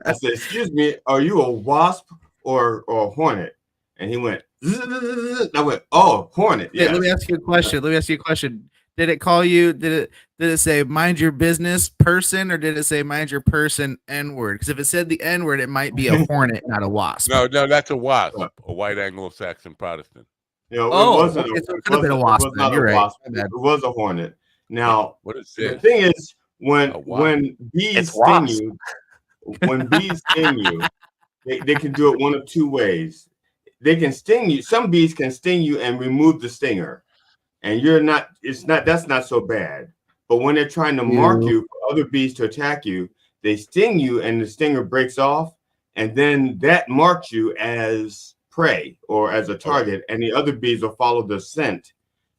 I said, "Excuse me, are you a wasp or a hornet?" And he went. I went, "Oh, hornet." Yeah. Let me ask you a question. Did it call you? Did it say mind your business person, or did it say mind your person N-word? Because if it said the N-word, it might be a hornet, not a wasp. No, that's a wasp, a white Anglo-Saxon Protestant. It wasn't. Okay, so It it could have been a wasp. was not You're a right. wasp. It was a hornet. Now, what is this? The thing is, when bees sting you, they can do it one of two ways. They can sting you. Some bees can sting you and remove the stinger, and that's not so bad. But when they're trying to mark you for other bees to attack you, they sting you and the stinger breaks off, and then that marks you as prey or as a target, and the other bees will follow the scent.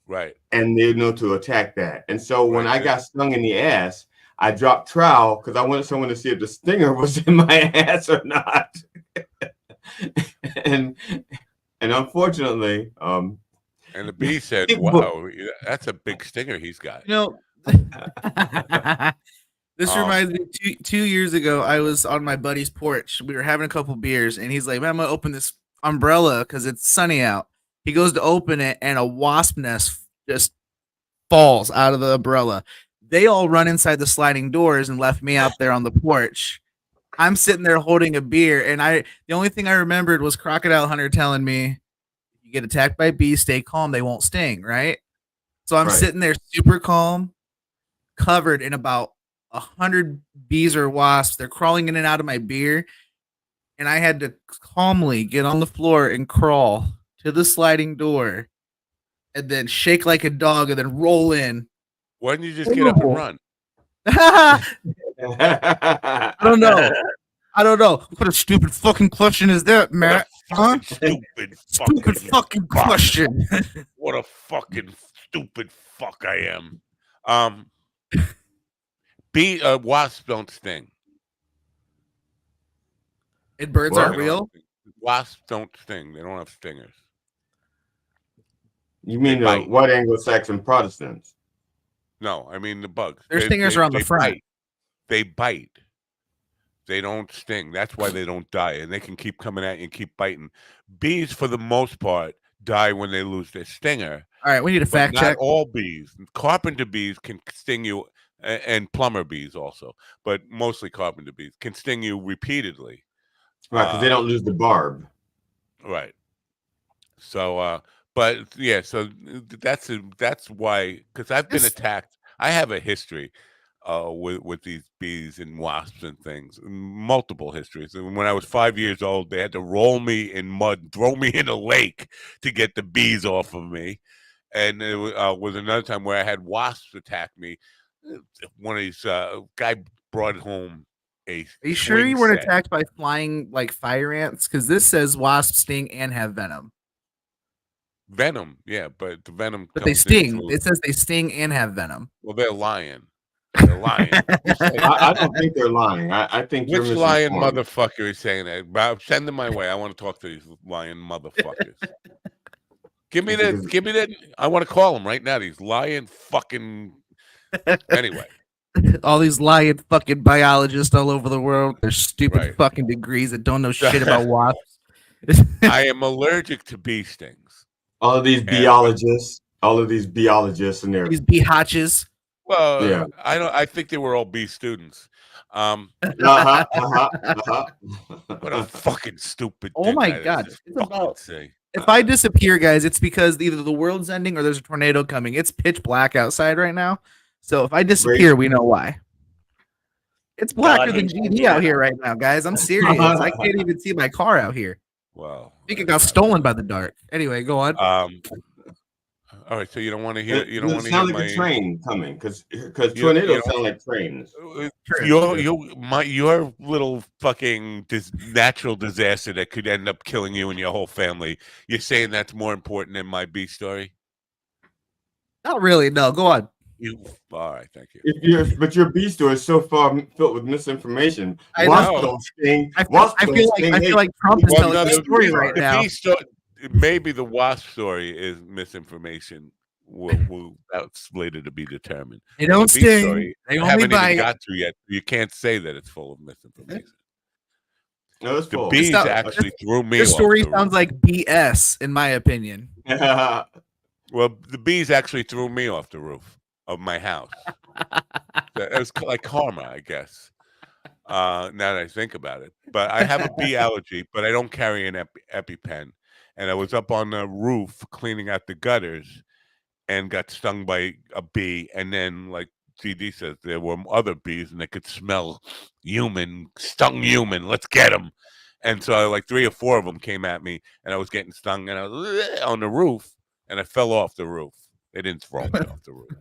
Right. And they know to attack that. And so when I got stung in the ass, I dropped trowel because I wanted someone to see if the stinger was in my ass or not. and unfortunately, and the bee said, "Wow, that's a big stinger he's got." This reminds me. 2 years ago, I was on my buddy's porch. We were having a couple beers, and he's like, "Man, I'm gonna open this umbrella because it's sunny out." He goes to open it, and a wasp nest just falls out of the umbrella. They all run inside the sliding doors and left me out there on the porch. I'm sitting there holding a beer, and the only thing I remembered was Crocodile Hunter telling me, "If you get attacked by bees, stay calm. They won't sting." Right? So I'm sitting there super calm, covered in about 100 bees or wasps. They're crawling in and out of my beer, and I had to calmly get on the floor and crawl to the sliding door and then shake like a dog and then roll in. Why didn't you just get up and run? I don't know. What kind of stupid fucking question is that, Matt? Huh? Stupid fucking question. What a fucking stupid fuck I am. Wasps don't sting. And birds aren't real? Wasps don't sting. They don't have stingers. You mean the white Anglo-Saxon Protestants? No, I mean the bugs. Their stingers are on the front. They bite. They don't sting. That's why they don't die. And they can keep coming at you and keep biting. Bees, for the most part, die when they lose their stinger. All right, we need a fact check. Not all bees. Carpenter bees can sting you, and plumber bees also. But mostly carpenter bees can sting you repeatedly. Right, because they don't lose the barb. Right. So, but yeah, so that's why, because I've been attacked. I have a history with these bees and wasps and things, multiple histories. And when I was 5 years old, they had to roll me in mud, throw me in a lake to get the bees off of me. And there was another time where I had wasps attack me. One of these guy brought home a. Are you sure you weren't attacked by flying like fire ants? Because this says wasps sting and have venom. Venom, yeah, but the venom. But they sting. It says they sting and have venom. Well, they're lying. They're lying. I don't think they're lying. I think which lying motherfucker is saying that? Send them my way. I want to talk to these lying motherfuckers. Give me that. I want to call them right now. These lying fucking. Anyway. All these lying fucking biologists all over the world. They're stupid fucking degrees that don't know shit about wasps. I am allergic to bee stings. All of these biologists, and these bee hotches. Well, yeah. I think they were all bee students. What a fucking stupid. Oh my god! It's about. If I disappear, guys, it's because either the world's ending or there's a tornado coming. It's pitch black outside right now. So if I disappear, we know why. It's blacker than GD out here right now, guys. I'm serious. I can't even see my car out here. Wow. I think it got stolen by the dark. Anyway, go on. All right, so you don't want to hear. You don't want to hear like a train coming because tornadoes sound like trains. Your little fucking natural disaster that could end up killing you and your whole family. You're saying that's more important than my bee story? Not really. No, go on. All right, thank you. But your bee story is so far filled with misinformation. I know. I feel like Trump is telling the story right now. Maybe the wasp story is misinformation. That's later to be determined. They don't sting. They only haven't bite. even got to yet. You can't say that it's full of misinformation. No, it's full. The bees actually threw me. This story sounds like BS, in my opinion. Well, the bees actually threw me off the roof. of my house. It was like karma, I guess. Now that I think about it, but I have a bee allergy, but I don't carry an EpiPen. And I was up on the roof cleaning out the gutters and got stung by a bee. And then, like GD says, there were other bees and they could smell human, stung human. Let's get them. And so, like 3 or 4 of them came at me, and I was getting stung, and I was on the roof, and I fell off the roof. They didn't throw me off the roof.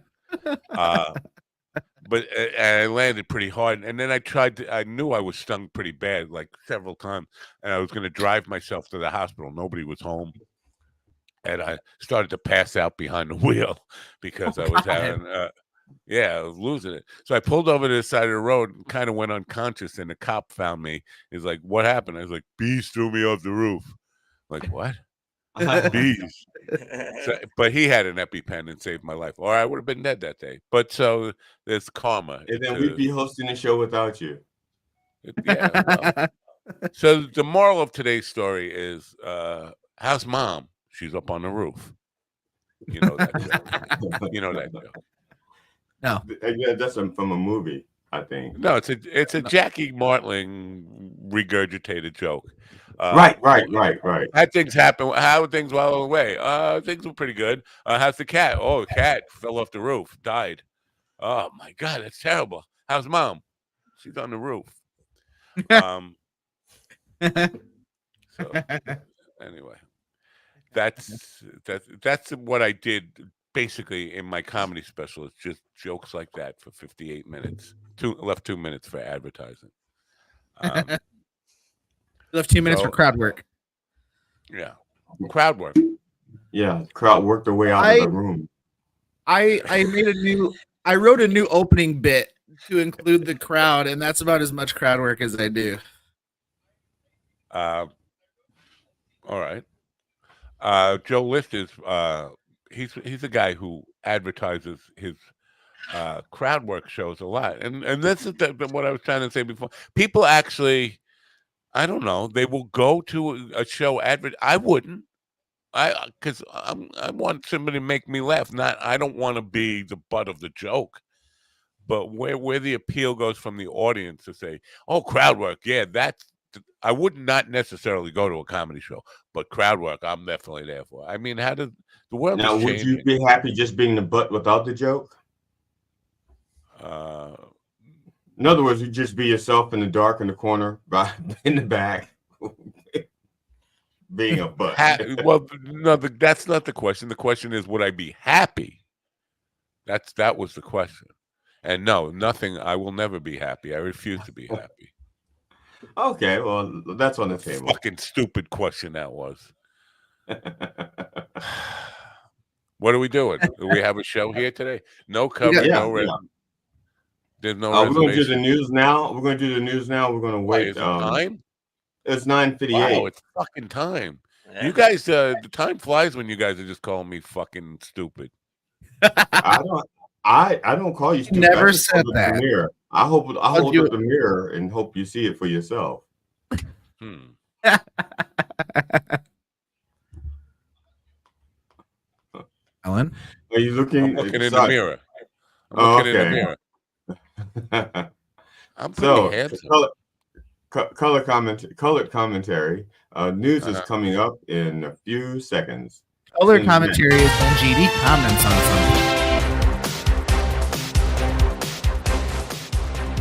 But I landed pretty hard, and then I knew I was stung pretty bad, like several times, and I was going to drive myself to the hospital. Nobody was home, and I started to pass out behind the wheel because I was having, I was losing it. So I pulled over to the side of the road and kind of went unconscious, and the cop found me. He's like, "What happened?" I was like, "Bees threw me off the roof." I'm like, what? Bees. So, but he had an EpiPen and saved my life, or I would have been dead that day. But so there's karma. And then we'd be hosting the show without you. Yeah. Well. So the moral of today's story is, how's mom? She's up on the roof. You know that joke. You know that joke. No. Yeah, that's from a movie, I think. No, it's a Jackie Martling regurgitated joke. Right. Had things happen? How were things while away? Things were pretty good. How's the cat? Oh, the cat fell off the roof, died. Oh my God, that's terrible. How's mom? She's on the roof. So anyway, that's what I did basically in my comedy special. It's just jokes like that for 58 minutes. Left 2 minutes for advertising. Left 2 minutes for crowd work. Yeah, crowd work. Yeah, crowd worked their way out of the room. I wrote a new opening bit to include the crowd, and that's about as much crowd work as I do. All right. Joe List is he's a guy who advertises his crowd work shows a lot, and this is what I was trying to say before. People actually, I don't know, they will go to a show I wouldn't, because I want somebody to make me laugh. I don't want to be the butt of the joke, but where the appeal goes from the audience to say, oh, crowd work, yeah, I would not necessarily go to a comedy show, but crowd work, I'm definitely there for. I mean, how does the world now? Would you be happy just being the butt without the joke? In other words, you just be yourself in the dark in the corner, in the back, being a butt. Well, no, that's not the question. The question is, would I be happy? That was the question. And no, nothing. I will never be happy. I refuse to be happy. Okay, well, that's on the table. Fucking stupid question that was. What are we doing? Do we have a show here today? No cover, There's no. We're going to do the news now. We're going to do the news now. We're going to wait. Is it time? It's 9:58. Wow, it's fucking time. Yeah. You guys, the time flies when you guys are just calling me fucking stupid. I don't call you stupid. Never said that. I hold up the mirror and hope you see it for yourself. Alan, are you looking? I'm looking in the mirror. I'm looking in the mirror. I'm pretty handsome. Color commentary. News is coming up in a few seconds. Color commentary is when GD comments on something.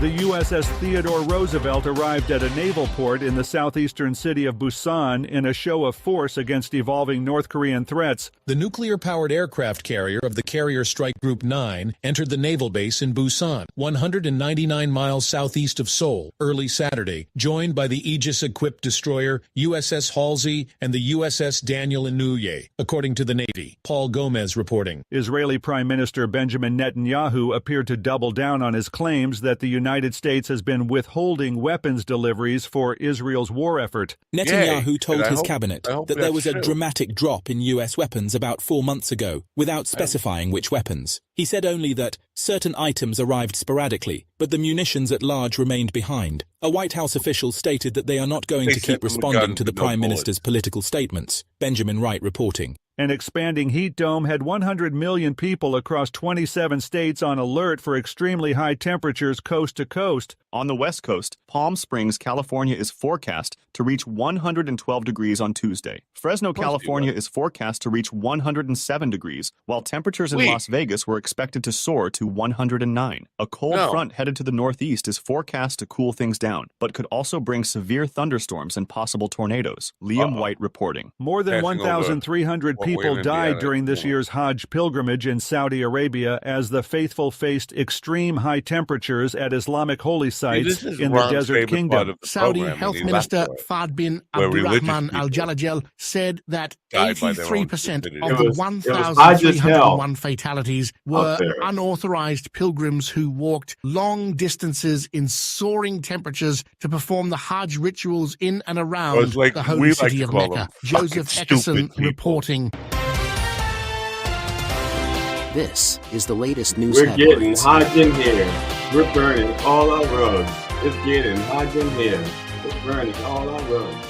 The USS Theodore Roosevelt arrived at a naval port in the southeastern city of Busan in a show of force against evolving North Korean threats. The nuclear-powered aircraft carrier of the Carrier Strike Group 9 entered the naval base in Busan, 199 miles southeast of Seoul, early Saturday, joined by the Aegis-equipped destroyer USS Halsey and the USS Daniel Inouye, according to the Navy. Paul Gomez reporting. Israeli Prime Minister Benjamin Netanyahu appeared to double down on his claims that the United States has been withholding weapons deliveries for Israel's war effort. Netanyahu told his cabinet that there was a dramatic drop in U.S. weapons about 4 months ago, without specifying which weapons. He said only that certain items arrived sporadically, but the munitions at large remained behind. A White House official stated that they are not going to keep responding to the Prime Minister's political statements. Benjamin Wright reporting. An expanding heat dome had 100 million people across 27 states on alert for extremely high temperatures coast to coast. On the West Coast, Palm Springs, California is forecast to reach 112 degrees on Tuesday. Fresno, California is forecast to reach 107 degrees, while temperatures in Las Vegas were expected to soar to 109. A cold front headed to the northeast is forecast to cool things down, but could also bring severe thunderstorms and possible tornadoes. Liam White reporting. More than 1,300 people died during this year's Hajj pilgrimage in Saudi Arabia as the faithful faced extreme high temperatures at Islamic holy sites in the Desert Kingdom. Saudi Health Minister Fahd bin Abdurrahman Al Jalajel said that 83% of the 1,301 fatalities were unauthorized pilgrims who walked long distances in soaring temperatures to perform the Hajj rituals in and around the holy city of Mecca. Joseph Eckerson reporting. This is the latest news We're headlines. getting hot in here. We're burning all our roads. It's getting hot in here. We're burning all our roads.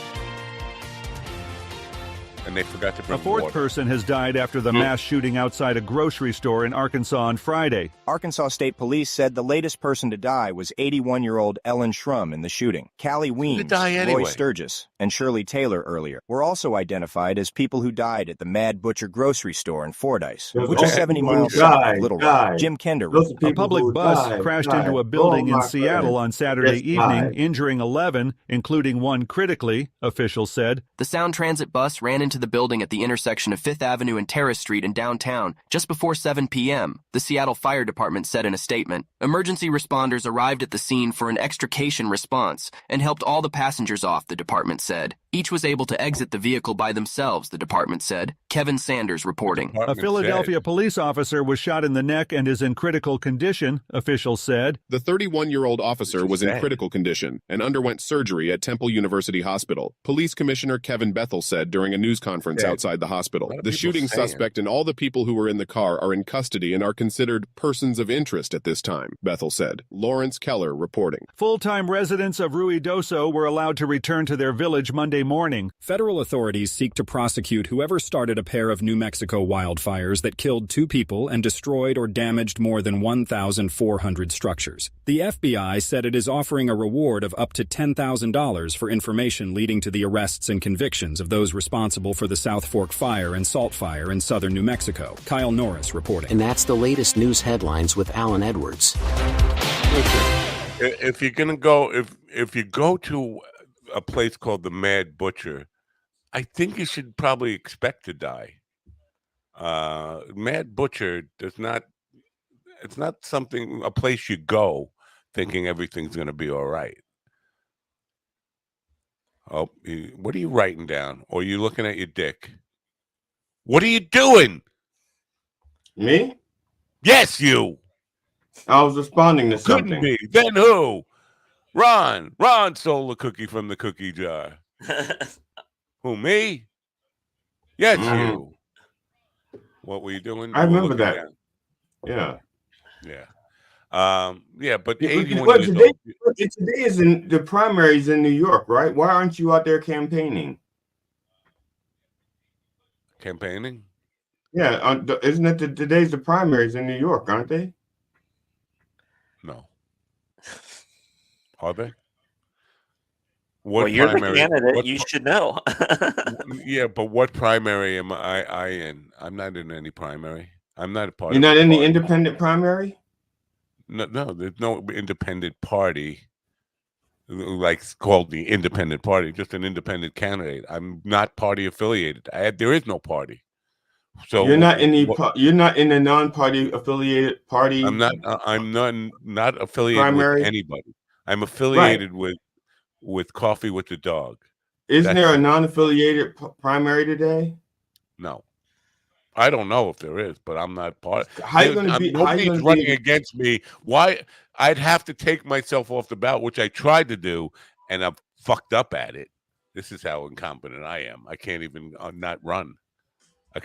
And they forgot to bring A fourth person has died after the mass shooting outside a grocery store in Arkansas on Friday. Arkansas State Police said the latest person to die was 81-year-old Ellen Schrum in the shooting. Callie Weems, Roy Sturgis, and Shirley Taylor earlier were also identified as people who died at the Mad Butcher grocery store in Fordyce, which is 70 miles south of Little Rock. Jim Kender. A public bus crashed into a building in Seattle on Saturday evening, injuring 11, including one critically, officials said. The Sound Transit bus ran into the building at the intersection of 5th Avenue and Terrace Street in downtown just before 7 p.m., the Seattle Fire Department said in a statement. Emergency responders arrived at the scene for an extrication response and helped all the passengers off, the department said. Each was able to exit the vehicle by themselves, the department said. Kevin Sanders reporting. A Philadelphia police officer was shot in the neck and is in critical condition, officials said. The 31-year-old officer was in critical condition and underwent surgery at Temple University Hospital. Police Commissioner Kevin Bethel said during a news conference outside the hospital. The shooting suspect and all the people who were in the car are in custody and are considered persons of interest at this time, Bethel said. Lawrence Keller reporting. Full-time residents of Ruidoso were allowed to return to their village Monday morning. Federal authorities seek to prosecute whoever started a pair of New Mexico wildfires that killed 2 people and destroyed or damaged more than 1,400 structures. The FBI said it is offering a reward of up to $10,000 for information leading to the arrests and convictions of those responsible for the South Fork Fire and Salt Fire in southern New Mexico. Kyle Norris reporting. And that's the latest news headlines with Alan Edwards. If you're gonna go, if you go to a place called the Mad Butcher, I think you should probably expect to die. Mad Butcher does not. It's not a place you go thinking everything's gonna be all right. Oh, what are you writing down? Or are you looking at your dick? What are you doing? Me? Yes, you. I was responding to something. Couldn't be. Then who? Ron. Ron stole a cookie from the cookie jar. Who, me? Yes, you. What were you doing? I remember that. Down. Yeah. Yeah. Yeah, but today is in the primaries in New York, right? Why aren't you out there campaigning? Campaigning? Yeah, isn't it today's the primaries in New York, aren't they? No. Are they? Well, you're the candidate. You should know. Yeah, but what primary am I in? I'm not in any primary. I'm not a part. You're not in the independent primary? No, there's no independent party like called the independent party, just an independent candidate. I'm not party affiliated. There is no party. So you're not in the non-party affiliated party. I'm not affiliated primary? with anybody. I'm affiliated with Coffee with the Dog. Isn't there a non-affiliated primary today? No. I don't know if there is, but I'm not part. Nobody's running against me. Why? I'd have to take myself off the ballot, which I tried to do, and I'm fucked up at it. This is how incompetent I am. I can't even not run. I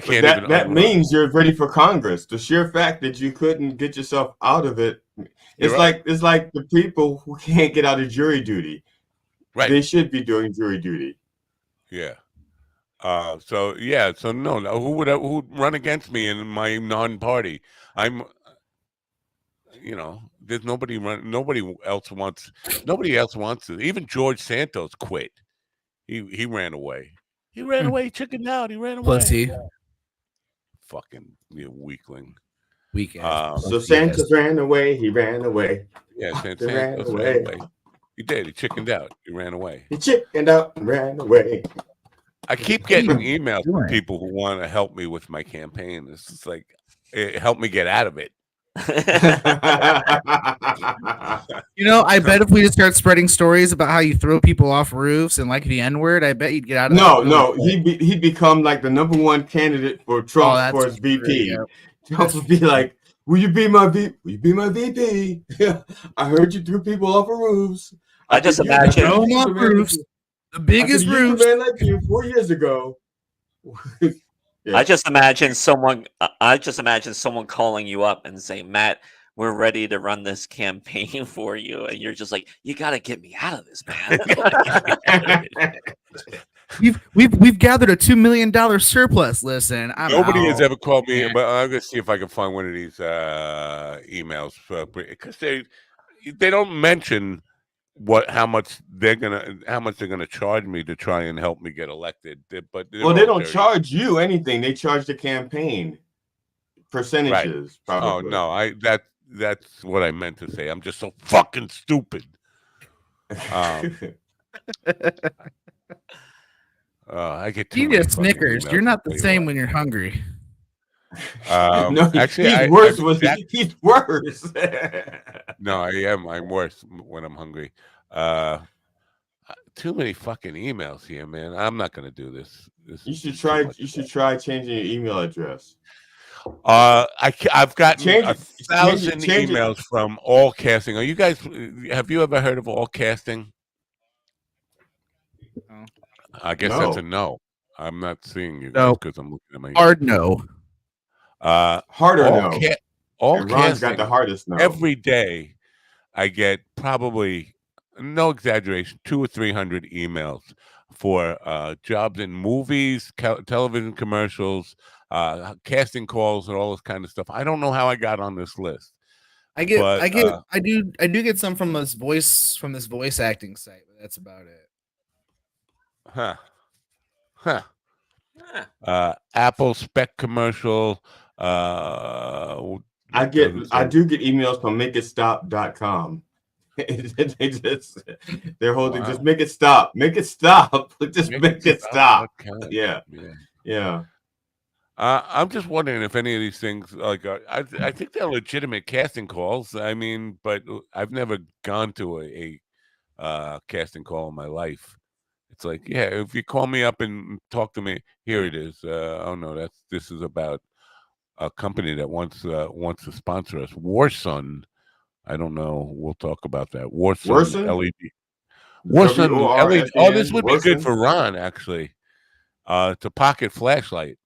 can't even. That means you're ready for Congress. The sheer fact that you couldn't get yourself out of it, it's like the people who can't get out of jury duty. Right. They should be doing jury duty. Yeah. So yeah, so no, who would run against me in my non-party? There's nobody else wants to. Even George Santos quit. He ran away. He ran away, chickened out. He ran away. Pussy. Fucking weakling. Weak ass. So Santos ran away. He ran away. Yeah, Santos ran away. He did. He chickened out. He ran away. He chickened out and ran away. I keep getting emails from people who want to help me with my campaign. It's just like, help me get out of it. I bet if we just start spreading stories about how you throw people off roofs and like the N-word, I bet you'd get out of that. No, he'd become like the #1 candidate for Trump for his VP. Yep. Trump would be like, "Will you be my VP? Will you be my VP? I heard you threw people off of roofs. I just imagine the biggest roofs. A man like you 4 years ago." Yeah. I just imagine someone calling you up and saying, "Matt, we're ready to run this campaign for you," and you're just like, "You got to get me out of this, man." We've gathered a $2 million surplus. Listen, nobody has ever called me, but I'm gonna see if I can find one of these emails because they don't mention how much they're gonna charge me to try and help me get elected. But they don't charge you anything. They charge the campaign percentages. Right. Probably. Oh no, that's what I meant to say. I'm just so fucking stupid. I get too many Snickers. You're not the same when you're hungry. No, actually, he's worse. He's worse. No, I am. I'm worse when I'm hungry. Too many fucking emails here, man. I'm not gonna do this. You should try. You should try changing your email address. I've gotten 1,000 emails from All Casting. Have you ever heard of All Casting? No. I guess that's a no. I'm not seeing you guys because I'm looking at my hard no. Harder no. All Ron's got the hardest no. Every day, I get probably, no exaggeration, 200 or 300 emails for jobs in movies, television commercials, casting calls, and all this kind of stuff. I don't know how I got on this list. I do get some from this voice acting site, but that's about it. Apple spec commercial. I do get emails from makeitstop.com. They're holding just make it stop. Make it stop. Just make it stop. Yeah. I'm just wondering if any of these things, I think they're legitimate casting calls. I mean, but I've never gone to a casting call in my life. It's like, yeah, if you call me up and talk to me, here it is. Oh no, this is about a company that wants to sponsor us. Warsun. I don't know. We'll talk about that. Warsun LED. Warsun LED. Oh, this would be good for Ron, actually. It's a pocket flashlight.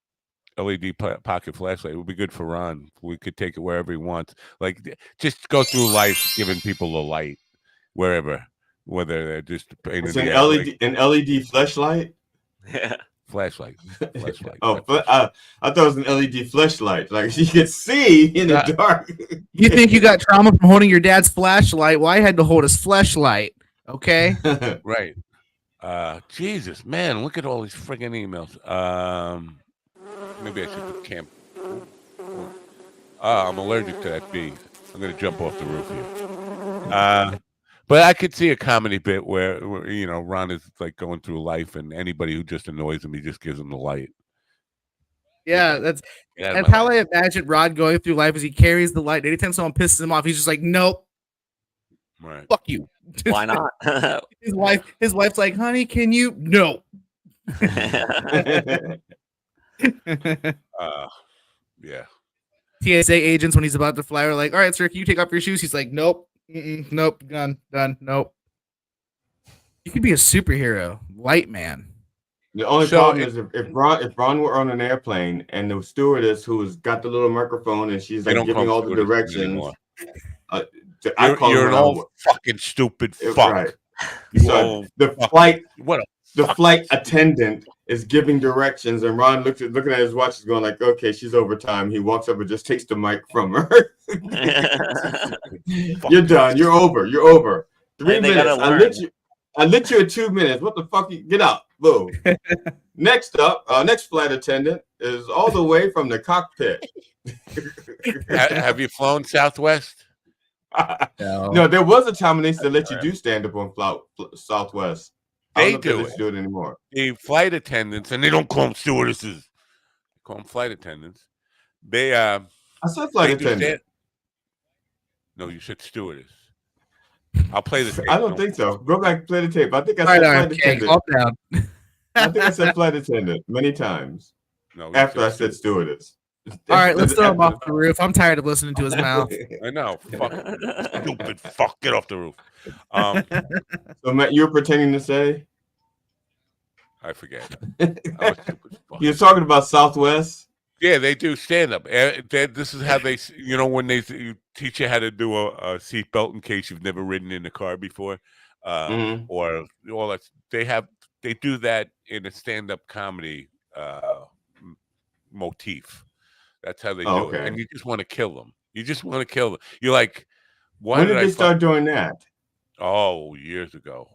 LED pocket flashlight. It would be good for Ron. We could take it wherever he wants. Like, just go through life giving people a light wherever. Whether they're just it's an LED flashlight. Yeah, flashlight. Oh, but I thought it was an LED flashlight. Like you could see in the dark. You think you got trauma from holding your dad's flashlight? Well, I had to hold his flashlight. Okay. Right. Jesus, man, look at all these friggin' emails. Maybe I should put camp. I'm allergic to that bee. I'm gonna jump off the roof here. But I could see a comedy bit where Ron is like going through life, and anybody who just annoys him, he just gives him the light. Yeah, that's how I imagine Rod going through life. As he carries the light. Anytime someone pisses him off, he's just like, "Nope, right, fuck you." Why not? His wife's like, "Honey, can you?" No. Yeah. TSA agents, when he's about to fly, are like, "All right, sir, can you take off your shoes?" He's like, "Nope." Nope, done, nope. You could be a superhero, light man. The only problem is if Ron were on an airplane and the stewardess who's got the little microphone and she's like giving all the directions, you're an old fucking stupid fuck. Right. So the flight attendant is giving directions, and Ron looking at his watch, is going like, "Okay, she's over time." He walks up and just takes the mic from her. You're done. You're over. You're over. 3 minutes. I lit you at 2 minutes. What the fuck? Get out. Boom. Next up, next flight attendant is all the way from the cockpit. Have you flown Southwest? No, there was a time when they used to let you do stand up on Southwest. They don't do let you do it anymore. The flight attendants, and they don't call them stewardesses. They call them flight attendants. They I said flight attendant. No, you said stewardess. I'll play the tape. I don't think so. Go back, play the tape. I think I said flight attendant. Down. I think I said flight attendant many times. No, after I said stewardess. All right, let's throw him off the roof. I'm tired of listening to his mouth. I know. Fuck. Stupid fuck. Get off the roof. So, Matt, you were pretending to say? I forget. You're talking about Southwest? Yeah, they do stand up. This is how they, when they teach you how to do a seatbelt in case you've never ridden in a car before, or all that. They do that in a stand up comedy motif. That's how they do it, and you just want to kill them. You just want to kill them. You're like, when did they start doing that? Oh, years ago.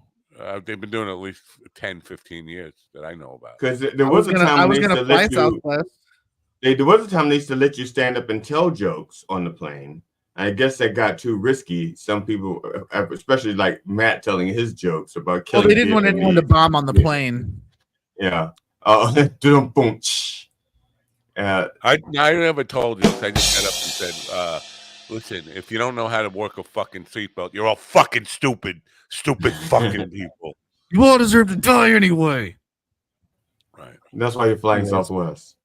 They've been doing it at least 10, 15 years that I know about. Because there was a time they used to let you. There was a time they used to let you stand up and tell jokes on the plane. I guess that got too risky. Some people, especially like Matt, telling his jokes about killing. Well, they didn't want anyone to bomb on the plane. Yeah. Boom. I never told jokes. I just got up and said, listen, if you don't know how to work a fucking seatbelt, you're all fucking stupid. Stupid fucking people. You all deserve to die anyway. Right. That's why you're flying Southwest.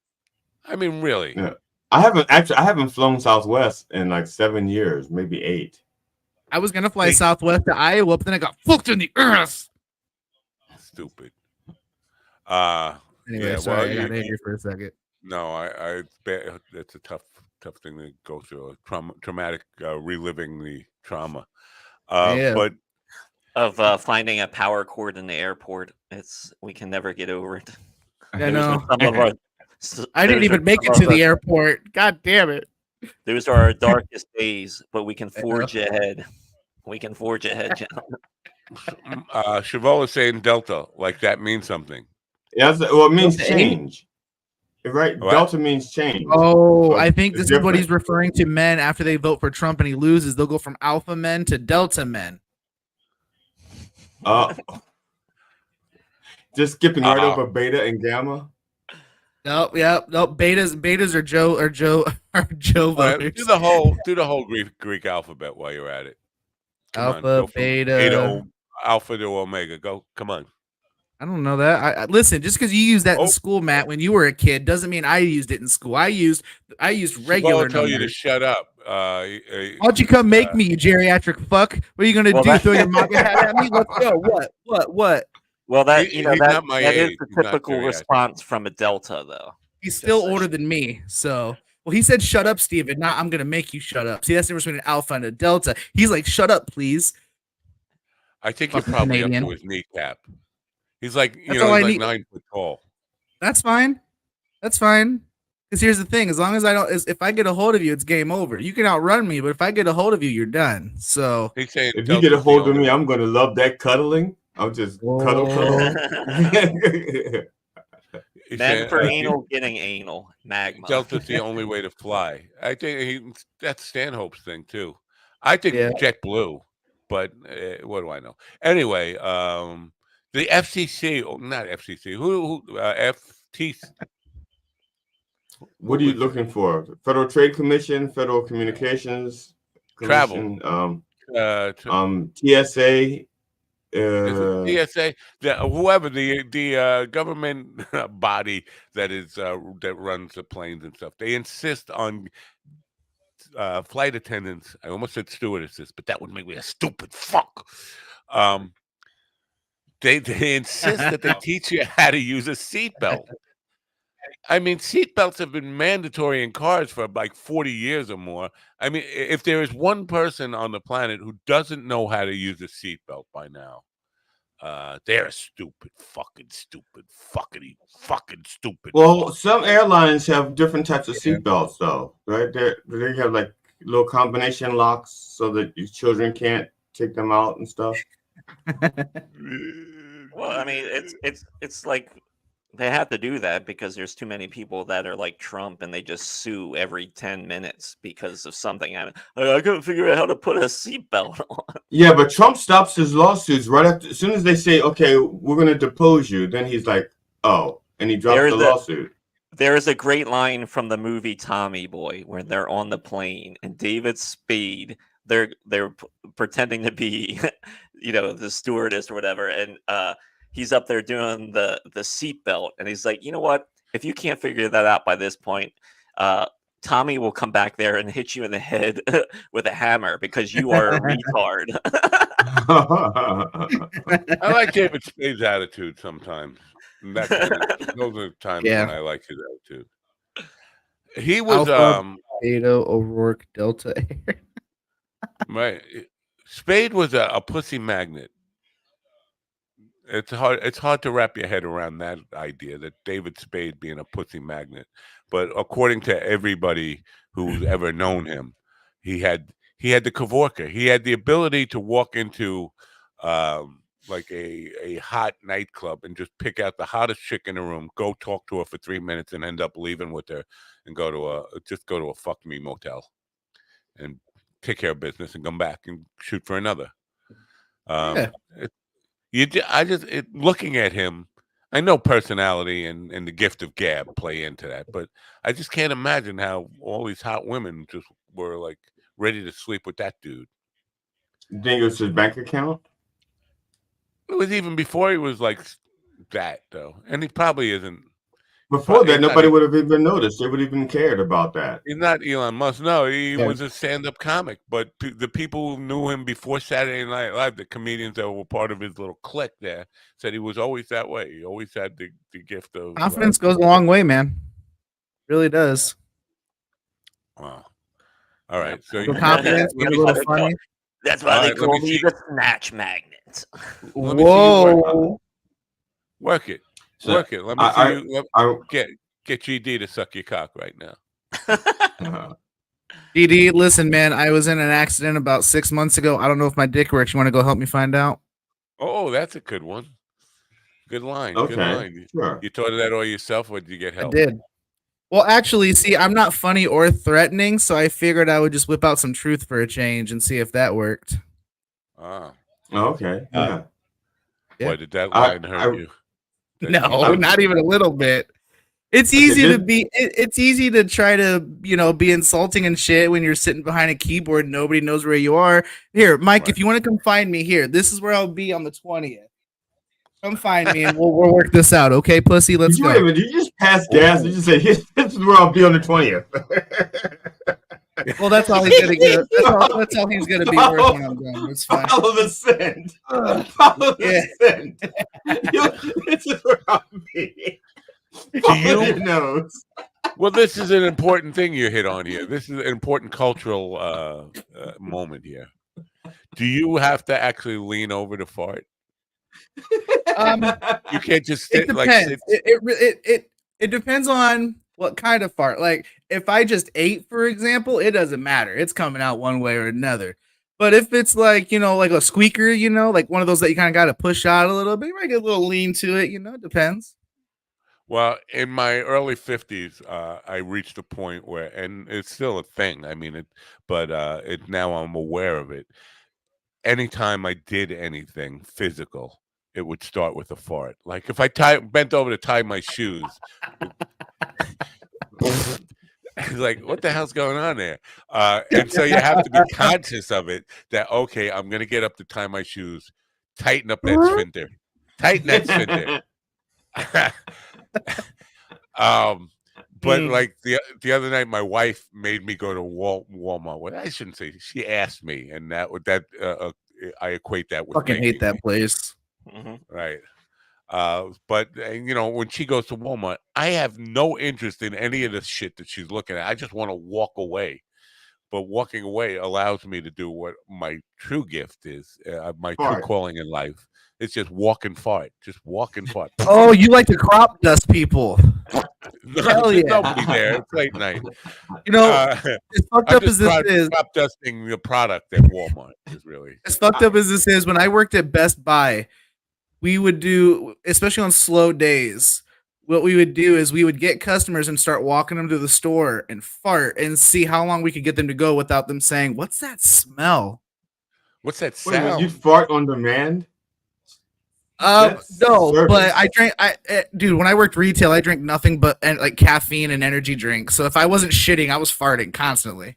I mean, really? Yeah. I haven't flown Southwest in like 7 years, maybe 8. I was gonna fly Southwest to Iowa, but then I got fucked in the earth. Stupid. Anyway, sorry, I got angry for a second. No, it's a tough thing to go through. Traumatic, reliving the trauma. But of finding a power cord in the airport, we can never get over it. I know. I didn't even make it to the airport. God damn it. Those are our darkest days, but we can forge ahead. We can forge ahead, gentlemen. Chevelle is saying Delta, like that means something. Yeah, well, it means change. Right? What? Delta means change. Oh, so I think this is what he's referring to men after they vote for Trump and he loses. They'll go from alpha men to delta men. Just skipping right over beta and gamma. Nope, betas are Joe voters. Do the whole Greek alphabet while you're at it. Alpha, beta, alpha to omega. Come on. I don't know that. I listen. Just because you used that in school, Matt, when you were a kid, doesn't mean I used it in school. I used regular. I'll tell you to shut up. Why don't you come make me, you geriatric fuck? What are you gonna do? Throw your MAGA hat at me? Let's go. What? Well, that is the typical response from a Delta, though. He's still older than me, so. Well, he said, "Shut up, Steven." Not, I'm gonna make you shut up. See, that's the difference between an alpha and a delta. He's like, "Shut up, please." I think you're probably up to his kneecap. He's like, he's like 9 foot tall. That's fine. Because here's the thing: as long as if I get a hold of you, it's game over. You can outrun me, but if I get a hold of you, you're done. So he's saying, if you get a hold of me, I'm gonna love that cuddling. I'll just cuddle. Men for anal, getting anal. Magma. Delta's the only way to fly. I think that's Stanhope's thing too. I think JetBlue, but what do I know? Anyway, the FCC, not FCC, who FTC. What are you looking for? Federal Trade Commission, Federal Communications Commission, Travel, TSA. TSA, whoever the government body that runs the planes and stuff, they insist on flight attendants. I almost said stewardesses, but that would make me a stupid fuck. They insist that they teach you how to use a seatbelt. I mean, seatbelts have been mandatory in cars for like 40 years or more. I mean, if there is one person on the planet who doesn't know how to use a seatbelt by now, They're stupid, fucking stupid. Well, some airlines have different types of seatbelts, though, right? They have like little combination locks so that your children can't take them out and stuff. Well, I mean, it's like they have to do that because there's too many people that are like Trump and they just sue every 10 minutes because of something. I couldn't figure out how to put a seatbelt on. Yeah, but Trump stops his lawsuits right after, as soon as they say, okay, we're going to depose you, then he's like, oh, and he drops the lawsuit. There is a great line from the movie Tommy Boy where they're on the plane and David Spade, they're pretending to be, the stewardess or whatever, and he's up there doing the seatbelt, and he's like, you know what? If you can't figure that out by this point, Tommy will come back there and hit you in the head with a hammer because you are a retard. I like David Spade's attitude sometimes. Those are times when I like his attitude. He was Beta O'Rourke Delta Air. Right. Spade was a pussy magnet. It's hard to wrap your head around that idea that David Spade being a pussy magnet. But according to everybody who's ever known him, he had the Kavorka. He had the ability to walk into like a hot nightclub and just pick out the hottest chick in the room, go talk to her for 3 minutes, and end up leaving with her and go to a fuck me motel and take care of business and come back and shoot for another. Looking at him, I know personality and the gift of gab play into that, but I just can't imagine how all these hot women just were like ready to sleep with that dude. You think it was his bank account? It was even before he was like that, though, and he probably isn't. Before that, nobody would have even noticed. They would have even cared about that. He's not Elon Musk. No, he was a stand-up comic. But the people who knew him before Saturday Night Live, the comedians that were part of his little clique there, said he was always that way. He always had the gift of confidence goes a long way, man. Really does. Wow. All right. So confidence, a little funny. That's why they call me the snatch magnet. Whoa. Work it. Work it. Let me see you. Get GD to suck your cock right now. GD, listen, man. I was in an accident about 6 months ago. I don't know if my dick works. You want to go help me find out? Oh, that's a good one. Good line. Okay. Good line. Sure. You thought of that all yourself, or did you get help? I did. Well, actually, see, I'm not funny or threatening, so I figured I would just whip out some truth for a change and see if that worked. Ah. Okay. Yeah. Why did that line hurt you? No, not even a little bit. It's easy to be. It's easy to try to, be insulting and shit when you're sitting behind a keyboard and nobody knows where you are. Here, Mike, if you want to come find me here, this is where I'll be on the 20th. Come find me and we'll work this out, okay, pussy? Let's go. Wait a minute, you just passed gas. You just say, "This is where I'll be on the 20th." Well, that's all he's gonna get. That's all he's gonna be worth when I'm done. It's fine. Follow the scent. Follow the scent. This is where I'll be. Follow your nose. Well, this is an important thing you hit on here. This is an important cultural moment here. Do you have to actually lean over to fart? You can't just sit. It depends. It depends on what kind of fart. Like if I just ate, for example, it doesn't matter. It's coming out one way or another. But if it's like, like a squeaker, like one of those that you kind of got to push out a little bit, you might get a little lean to it. It depends. Well, in my early 50s, I reached a point where, and it's still a thing. I mean, now I'm aware of it. Anytime I did anything physical, it would start with a fart. Like if I bent over to tie my shoes, like what the hell's going on there? And so you have to be conscious of it. That okay, I'm gonna get up to tie my shoes, tighten up that sphincter, tighten that sphincter. But like the other night, my wife made me go to Walmart. Well, I shouldn't say. She asked me, and I equate that with fucking hate that place. Mm-hmm. Right. But when she goes to Walmart, I have no interest in any of the shit that she's looking at. I just want to walk away. but walking away allows me to do what my true gift is, my true calling in life. It's just walk and fart. Just walk and fart. Oh, you like to crop dust people. Hell yeah. Nobody there. It's late night. You know, as fucked up as this is, crop dusting the product at Walmart is really as fucked up as this is. When I worked at Best Buy, we would do, especially on slow days, what we would do is we would get customers and start walking them to the store and fart and see how long we could get them to go without them saying, "What's that smell? What's that sound?" Wait a minute, you fart on demand? No, but I drank. Dude, when I worked retail, I drank nothing but like caffeine and energy drinks. So if I wasn't shitting, I was farting constantly.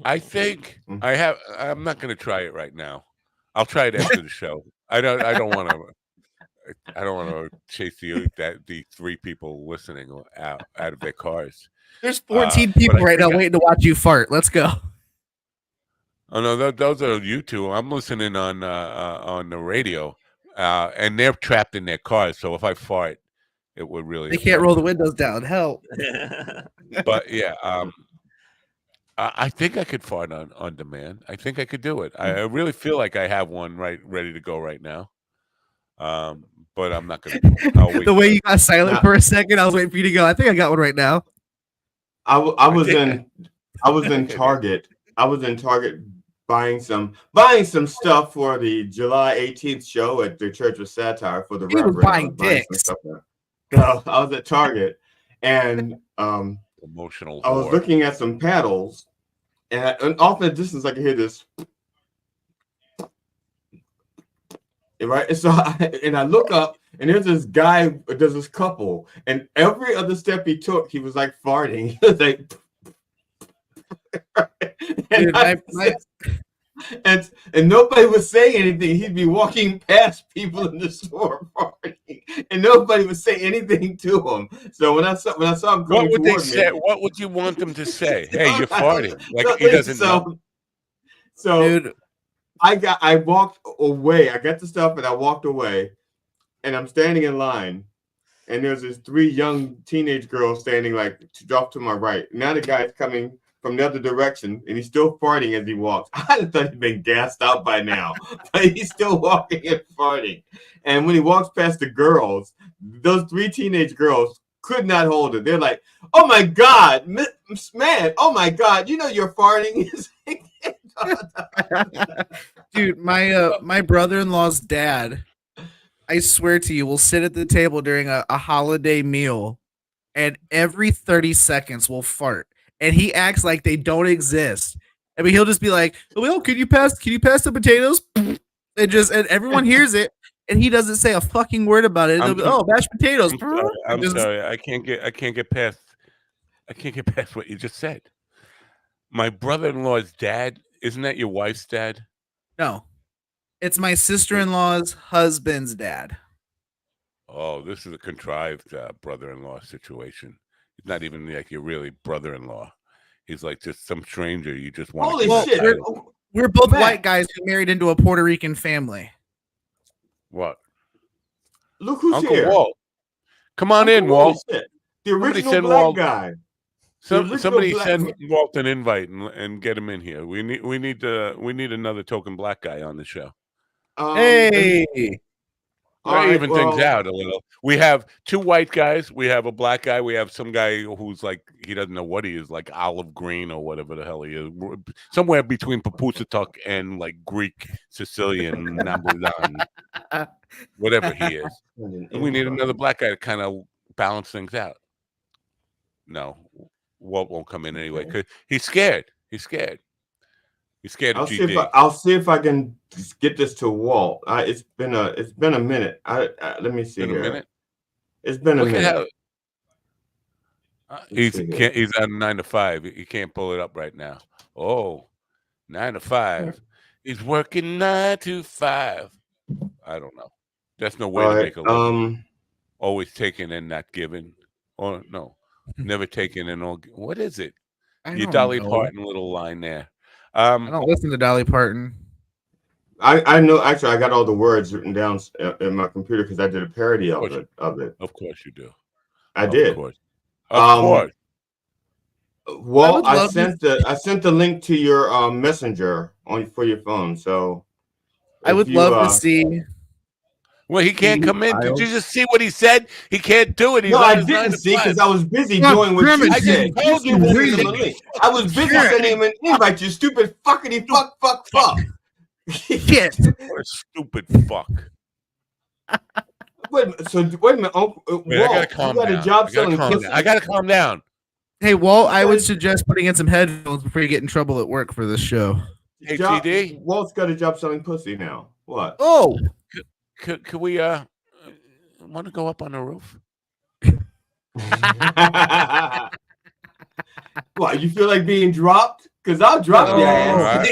I think I'm not going to try it right now. I'll try it after the show. I don't want to chase the 3 people listening out of their cars. There's 14 people right now waiting to watch you fart. Let's go. Oh no, those are you two. I'm listening on the radio. And they're trapped in their cars, so if I fart, it would really. They can't roll the windows down. Help! But yeah, I think I could fart on demand. I think I could do it. I really feel like I have one ready to go right now. But I'm not going to do it. The way you got silent for a second, I was waiting for you to go. I think I got one right now. I was in Target. I was in Target buying some stuff for the July 18th show at the Church of Satire for the Reverend. Buying dicks. No, I was at Target and emotional. I was looking at some paddles, and off in the distance I could hear this. Right, so I look up, and there's this guy, there's this couple, and every other step he took, he was like farting. He was like. And nobody was saying anything. He'd be walking past people in the store farting, and nobody would say anything to him. So when I saw him coming, what would they say? What would you want them to say? Hey, you're farting. Like he doesn't know. So dude, I walked away. I got the stuff and I walked away, and I'm standing in line. And there's these 3 young teenage girls standing like off to my right. Now the guy's coming from the other direction, and he's still farting as he walks. I thought he'd been gassed out by now, but he's still walking and farting. And when he walks past the girls, those 3 teenage girls could not hold it. They're like, "Oh my God, man! Oh my God! You know you're farting." Dude, my brother-in-law's dad, I swear to you, will sit at the table during a holiday meal, and every 30 seconds will fart. And he acts like they don't exist. I mean, he'll just be like, "Well, can you pass the potatoes?" And everyone hears it, and he doesn't say a fucking word about it. They'll be, "Oh, mashed potatoes." I'm sorry. I can't get past what you just said. My brother-in-law's dad, isn't that your wife's dad? No. It's my sister-in-law's husband's dad. Oh, this is a contrived brother-in-law situation. He's not even like your really brother-in-law. He's like just some stranger. You just want. Holy shit! We're both white guys who married into a Puerto Rican family. What? Look who's Uncle here. Walt. Come on in, Walt. The original black guy. Somebody send Walt an invite and get him in here. We need another token black guy on the show. Hey. Even things out a little. We have 2 white guys. We have a black guy. We have some guy who's like, he doesn't know what he is, like olive green or whatever the hell he is. Somewhere between Papusatuk and like Greek, Sicilian, Nabulan, whatever he is. And we need another black guy to kind of balance things out. No, Walt won't come in anyway because he's scared. He's scared. He's scared of GD. I'll see if I can get this to Walt. It's been a minute. Let me see here. It's been a minute. He's on 9 to 5. He can't pull it up right now. Oh, 9 to 5. He's working 9 to 5. I don't know. That's no way to make a living. Always taking and not giving. Or no, never taking and all. What is it? Your Dolly Parton little line there. I don't listen to Dolly Parton. I know. Actually, I got all the words written down in my computer because I did a parody of it. Of course you do. I did. Of course. Well, I sent the link to your messenger for your phone. So I would love to see. Well, he can't come in. Did you just see what he said? He can't do it. He's I didn't see because I was busy doing what you said. I just told you what he said. I was busy sending him an invite. You stupid fuckity fuck. Shit. What a stupid fuck. Wait a minute, Uncle. Wait, I gotta calm down. A job selling pussy. I gotta calm down. Hey, Walt, I would suggest putting in some headphones before you get in trouble at work for this show. Hey, TD? Walt's got a job selling pussy now. What? Oh. Could we want to go up on the roof? What, you feel like being dropped? Because I'll drop your ass.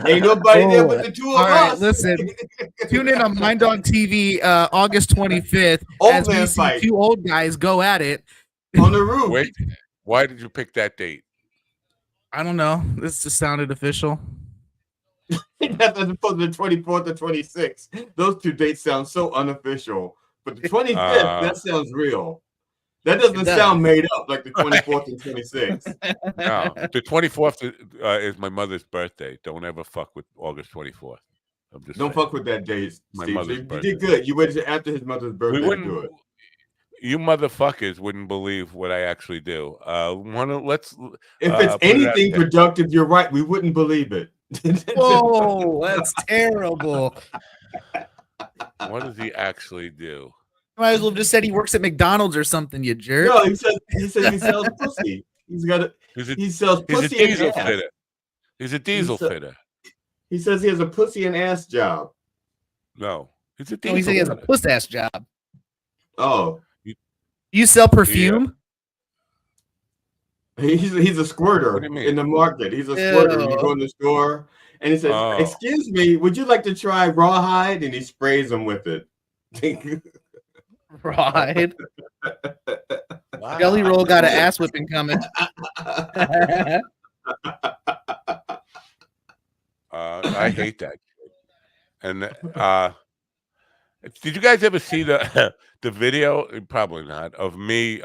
Ain't nobody there but the two of us. Listen, tune in on Mind Dog TV August 25th as we see two old guys go at it on the roof. Wait, why did you pick that date? I don't know. This just sounded official. That's supposed to be the 24th or 26th. Those two dates sound so unofficial. But the 25th, that sounds real. That doesn't sound made up like the 24th and 26th. No, the 24th is my mother's birthday. Don't ever fuck with August 24th. Don't fuck with that day, Steve. My mother's birthday. You did good. You waited after his mother's birthday to do it. You motherfuckers wouldn't believe what I actually do. If it's anything productive, you're right. We wouldn't believe it. Whoa, that's terrible. What does he actually do? You might as well have just said he works at McDonald's or something, you jerk. No, he said he sells pussy. He sells pussy. He's a diesel fitter. He's a diesel fitter. He says he has a pussy and ass job. No, he's a diesel. He said he has a puss ass job. Oh, you sell perfume? Yeah. He's a squirter in the market. He's a squirter. You go in the store and he says, "Excuse me, would you like to try rawhide?" And he sprays them with it. Rawhide. Wow. Jelly Roll got an ass whipping coming. I hate that. And did you guys ever see the video? Probably not. Of me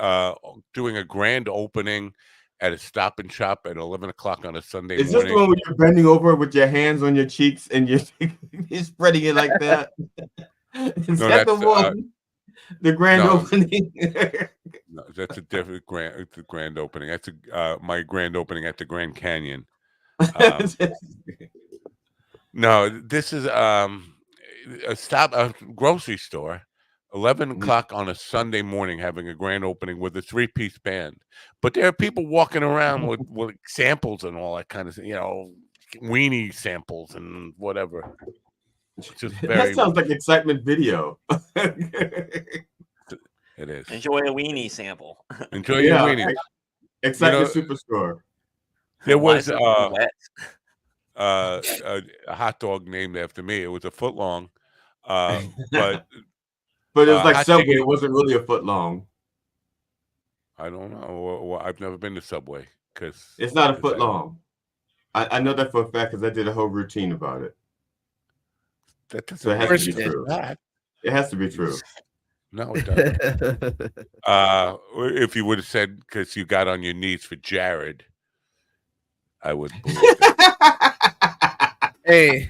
doing a grand opening at a Stop and Shop at 11 o'clock on a Sunday morning. Is this the one where you're bending over with your hands on your cheeks and you're spreading it like that? Is that the one? The grand opening? No, that's a different grand opening. That's my grand opening at the Grand Canyon. No, this is a grocery store. 11 o'clock on a Sunday morning, having a grand opening with a 3-piece band. But there are people walking around with samples and all that kind of, weenie samples and whatever. It's just that sounds like excitement video. It is. Enjoy a weenie sample. Enjoy your weenie. Excitement Superstore. There was a hot dog named after me. It was a foot long, but it was like Subway. It wasn't really a foot long. I don't know. I've never been to Subway because it's not a foot long. I know that for a fact because I did a whole routine about it. So it has to be true. It has to be true. No, it doesn't. If you would have said because you got on your knees for Jared, I would believe it. Hey,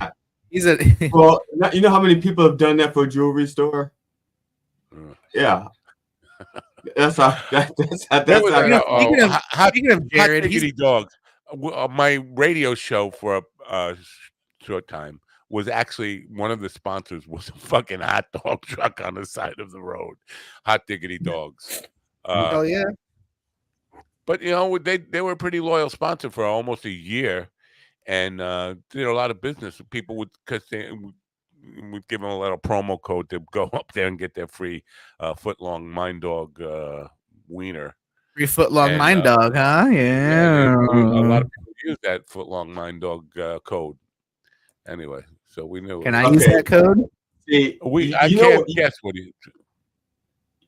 well, you know how many people have done that for a jewelry store? Yeah. That's how. Speaking of Jared, Diggity Dogs. My radio show for a short time was actually one of the sponsors was a fucking hot dog truck on the side of the road. Hot Diggity Dogs. Hell yeah. But they were a pretty loyal sponsor for almost a year, and did a lot of business. People would we'd give them a little promo code to go up there and get their free foot-long Mind Dog wiener. 3 foot long Mind Dog, huh? Yeah. A lot of people use that foot-long Mind Dog code. Anyway, so we knew. Can I use that code? See, I can't guess what he.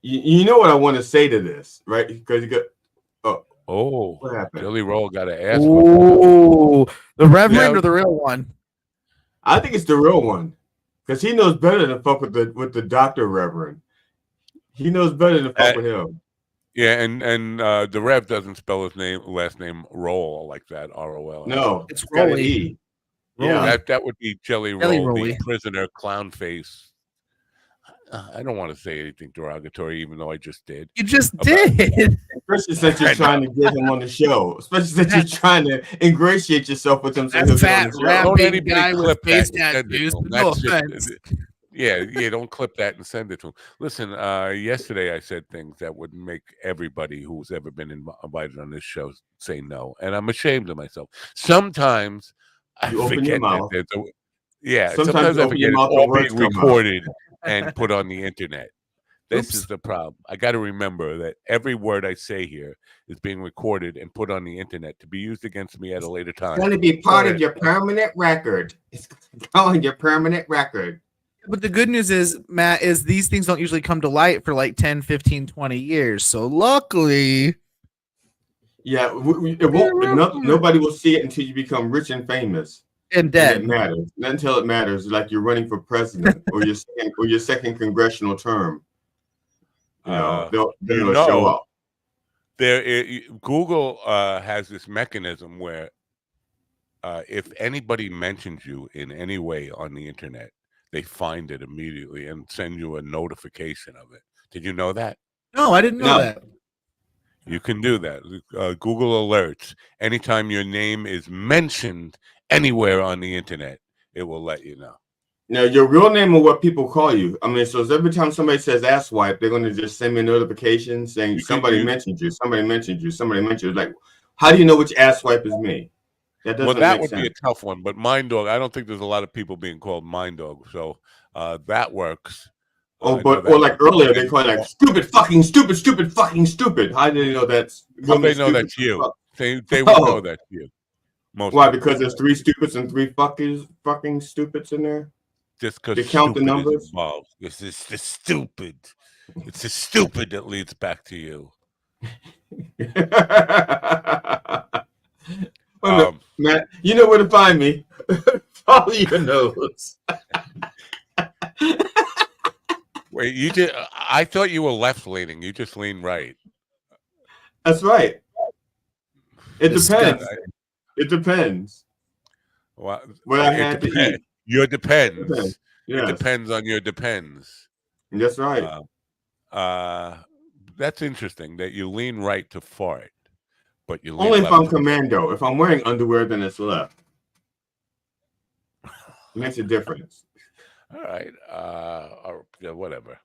You know what I want to say to this, right? Because you got. What happened? Jelly Roll got an ass. Oh, the Reverend or the real one? I think it's the real one. Because he knows better than fuck with the Dr. Reverend. He knows better than fuck with him. Yeah, and the Rev doesn't spell his last name Roll like that, R-O-L. No, it's Rolly. E. Yeah, that would be Jelly Roll, Rolly. the prisoner clown face. I don't want to say anything derogatory, even though I just did. You just did. Especially since you're trying to get him on the show. Especially since you're trying to ingratiate yourself with him. So that fat rapping guy with face tattoos. No offense. Yeah, don't clip that and send it to him. Listen, yesterday I said things that would make everybody who's ever been invited on this show say no, and I'm ashamed of myself. Sometimes I forget that. Sometimes I forget it's all being recorded and put on the internet. This is the problem. I got to remember that every word I say here is being recorded and put on the internet to be used against me at a later time. It's going to be part of your permanent record. It's going your permanent record. But the good news is, Matt, is these things don't usually come to light for like 10, 15, 20 years. So luckily. Yeah, it won't. Nobody will see it until you become rich and famous. And dead. It matters. Not until it matters, like you're running for president or your second congressional term. They'll show up. Google has this mechanism where if anybody mentions you in any way on the internet, they find it immediately and send you a notification of it. Did you know that? No, I didn't know that. You can do that. Google alerts. Anytime your name is mentioned anywhere on the internet, it will let you know. Now, your real name or what people call you. I mean, so every time somebody says asswipe, they're going to just send me a notification saying somebody mentioned you, somebody mentioned you, somebody mentioned you. Like, how do you know which asswipe is me? That doesn't that make would sense. be a tough one, but Mind Dog, I don't think there's a lot of people being called Mind Dog, so that works. Or like earlier, they call it like stupid, fucking stupid, stupid, fucking stupid. How do they know that's? How they know that's you? They would know that's you. Why? Because there's 3 stupids and 3 fucking stupids in there. Just because they count the numbers. It's the stupid. It's the stupid that leads back to you. Matt, you know where to find me. Follow your nose. Wait, you did? I thought you were left leaning. You just lean right. That's right. It depends. It depends. Well, what I had to eat. Your depends. Yes. It depends on your depends. That's right. That's interesting that you lean right to fart, but you lean only left if I'm commando. If I'm wearing underwear, then it's left. It makes a difference. All right. Or whatever.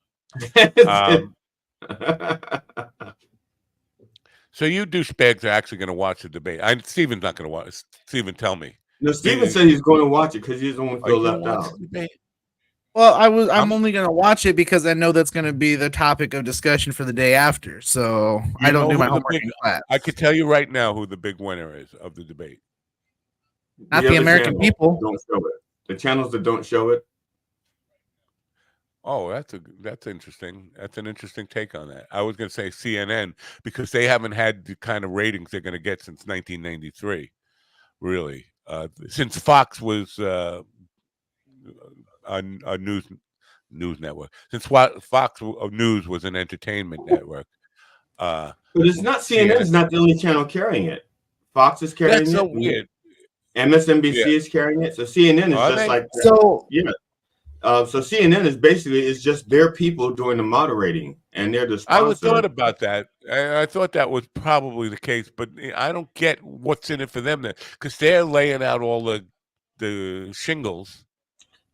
So you douchebags are actually going to watch the debate. Steven's not going to watch. Steven, tell me. No, Steven said he's going to watch it because he doesn't want to feel left out. Well, I'm only going to watch it because I know that's going to be the topic of discussion for the day after. So I don't do my homework in class. I could tell you right now who the big winner is of the debate. Not the American people. Don't show it. The channels that don't show it. Oh, that's interesting. That's an interesting take on that. I was going to say CNN because they haven't had the kind of ratings they're going to get since 1993. Really, since Fox was a news network. Since Fox News was an entertainment network. But it's not CNN is not the only channel carrying it. Fox is carrying it. That's so weird. MSNBC is carrying it. So CNN is just like so. Yeah. So CNN is basically just their people doing the moderating, and they're the sponsor. I thought about that. I thought that was probably the case, but I don't get what's in it for them because they're laying out all the shingles.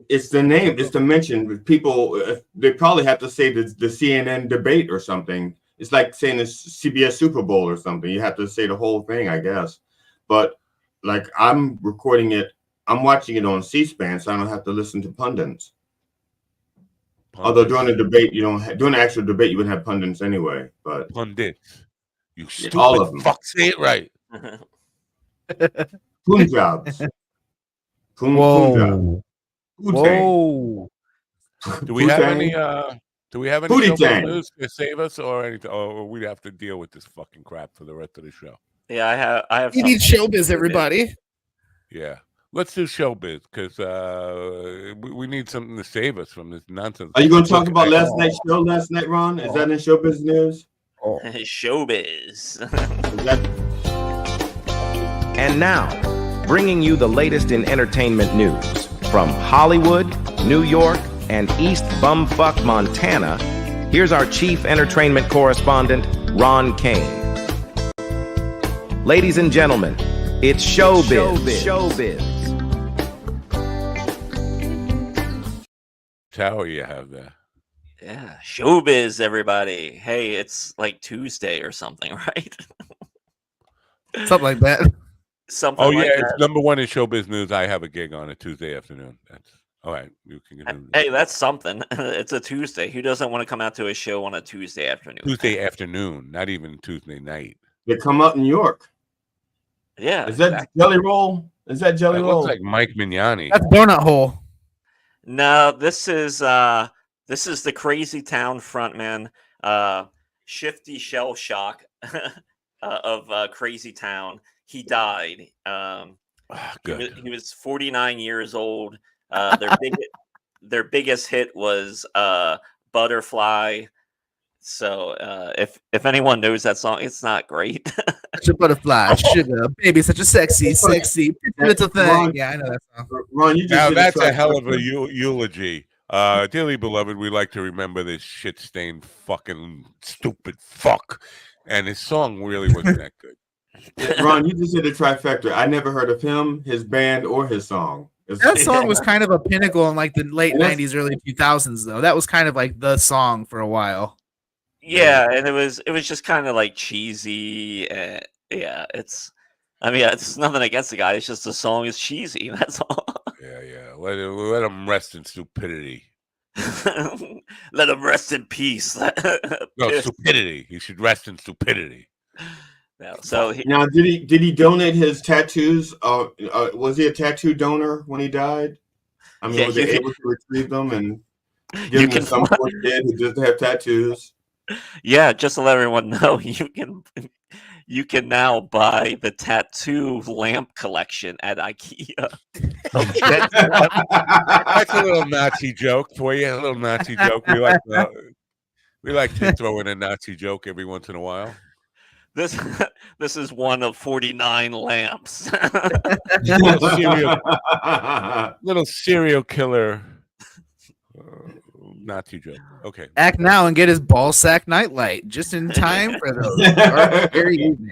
It's the name. It's the mention. People they probably have to say the CNN debate or something. It's like saying the CBS Super Bowl or something. You have to say the whole thing, I guess. But like I'm recording it, I'm watching it on C-SPAN, so I don't have to listen to pundits. Although during the debate, during the actual debate, you wouldn't have pundits anyway. But pundits, you stupid all of them. Fuck, say it right. Punjabs. Whoa. Whoa. Do we have any? Do we have any showbiz news to save us, or anything? Or we have to deal with this fucking crap for the rest of the show? Yeah, I have. You need showbiz, everybody. Yeah. Let's do showbiz because we need something to save us from this nonsense. Are you going to talk about last night's show last night, Ron? Is that in showbiz news? Showbiz. And now, bringing you the latest in entertainment news from Hollywood, New York, and East Bumfuck, Montana. Here's our chief entertainment correspondent, Ron Kane. Ladies and gentlemen, it's Showbiz. Showbiz. Tower you have there. Yeah, Showbiz, everybody. Hey, it's like Tuesday or something, right? Something like that. Something Oh, like yeah, that. it's number one in showbiz news. I have a gig on a Tuesday afternoon. That's all right. You can continue. Hey, that's something. It's a Tuesday. Who doesn't want to come out to a show on a Tuesday afternoon? Tuesday afternoon, not even Tuesday night. They come out in New York. Yeah. Is that Jelly Roll? Is that Jelly Roll? Looks like Mike Mignani. That's Donut Hole. No, this is the Crazy Town frontman, Shifty Shell Shock of Crazy Town. He died. Good. He was 49 years old. Their biggest hit was Butterfly. So if anyone knows that song, it's not great. Such a butterfly, sugar, baby, such a sexy little thing. Ron, yeah, I know that song. Ron, you just Now did that's a hell of a eulogy. Dearly beloved, we like to remember this shit-stained fucking stupid fuck. And his song really wasn't that good. Ron, you just did a trifecta. I never heard of him, his band, or his song. That song was kind of a pinnacle in like the late 90s, early 2000s, though. That was kind of like the song for a while. Yeah, and it was just kind of like cheesy. Yeah, it's nothing against the guy. It's just the song is cheesy. That's all. Yeah. Let him rest in stupidity. Let him rest in peace. No, stupidity. He should rest in stupidity. No, so now, did he donate his tattoos? Was he a tattoo donor when he died? I mean, was he able to retrieve them and give them to some poor kid who doesn't have tattoos? Yeah, just to let everyone know, you can now buy the tattoo lamp collection at IKEA. That's a little Nazi joke for you. A little Nazi joke. We like to throw in a Nazi joke every once in a while. This is one of 49 lamps. Little serial killer. Nazi joke. Okay. Act now and get his ball sack nightlight just in time for those very evenings.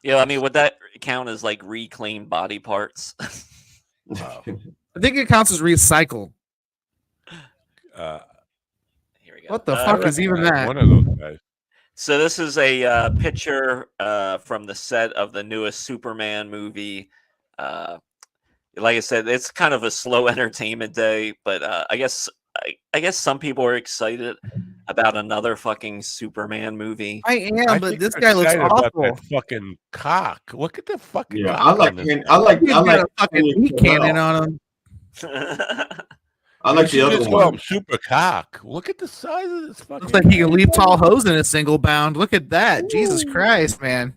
Yeah, I mean, would that count as like reclaimed body parts? I think it counts as recycled. Here we go. What the fuck is even that? One of those guys. So this is a picture from the set of the newest Superman movie. Like I said, it's kind of a slow entertainment day, but I guess some people are excited about another fucking Superman movie. I am, but this guy looks awful. That fucking cock. Look at the fucking cock. I like a fucking meat cannon on him. I like the other one. Super cock. Look at the size of this fucking. Looks like he can leap tall hose in a single bound. Look at that. Ooh. Jesus Christ, man.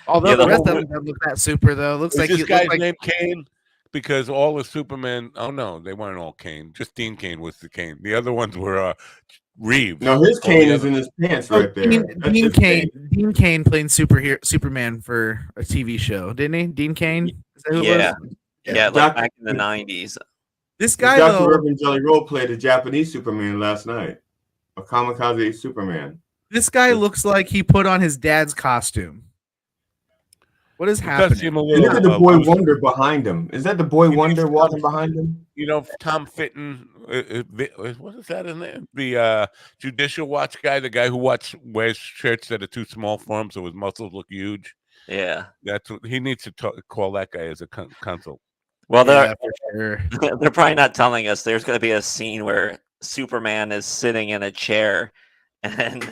Although the rest of them don't look that super, though. Looks like this guy's name Kane because all the Superman. Oh no, they weren't all Kane. Just Dean Kane was the Kane. The other ones were Reeves. No, his Kane is in his pants right there. Dean Kane played Superman for a TV show, didn't he? Dean Kane. Is that who it was? Yeah, like back in the 90s. This guy, Dr. Irvin Jelly Roll played a Japanese Superman last night, a kamikaze Superman. This guy looks like he put on his dad's costume. What is happening? Look at the Boy Wonder behind him. Is that the Boy Wonder walking behind him? You know, Tom Fitton. What is that in there? The Judicial Watch guy, the guy who wears shirts that are too small for him, so his muscles look huge. Yeah, that's what he needs to call that guy as a consult. Well, they're probably not telling us there's going to be a scene where Superman is sitting in a chair and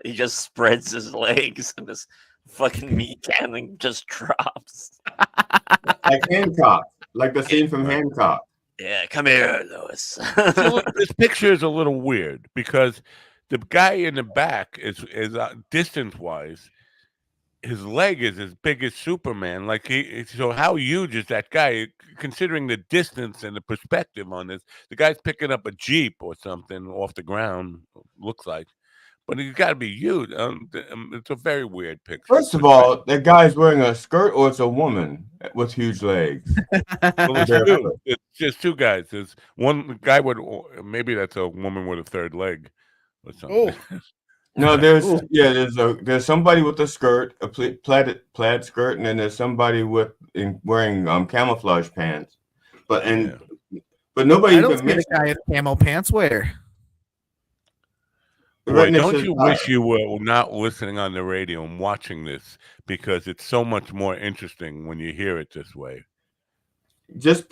he just spreads his legs and this fucking meat cannon just drops. Like Hancock, like the scene from Hancock. Yeah, come here, Lois. This picture is a little weird because the guy in the back is distance-wise, his leg is as big as Superman. Like so how huge is that guy? Considering the distance and the perspective on this, the guy's picking up a Jeep or something off the ground, looks like. but it's got to be you. It's a very weird picture. First of all, that guy's wearing a skirt, or it's a woman with huge legs. Well, it's just two guys. There's one guy with, maybe that's a woman with a third leg or something. Oh. No, there's somebody with a skirt, a plaid skirt, and then there's somebody wearing camouflage pants. But nobody. I don't see the guy in camo pants. Where? Boy, don't you wish you were not listening on the radio and watching this, because it's so much more interesting when you hear it this way. If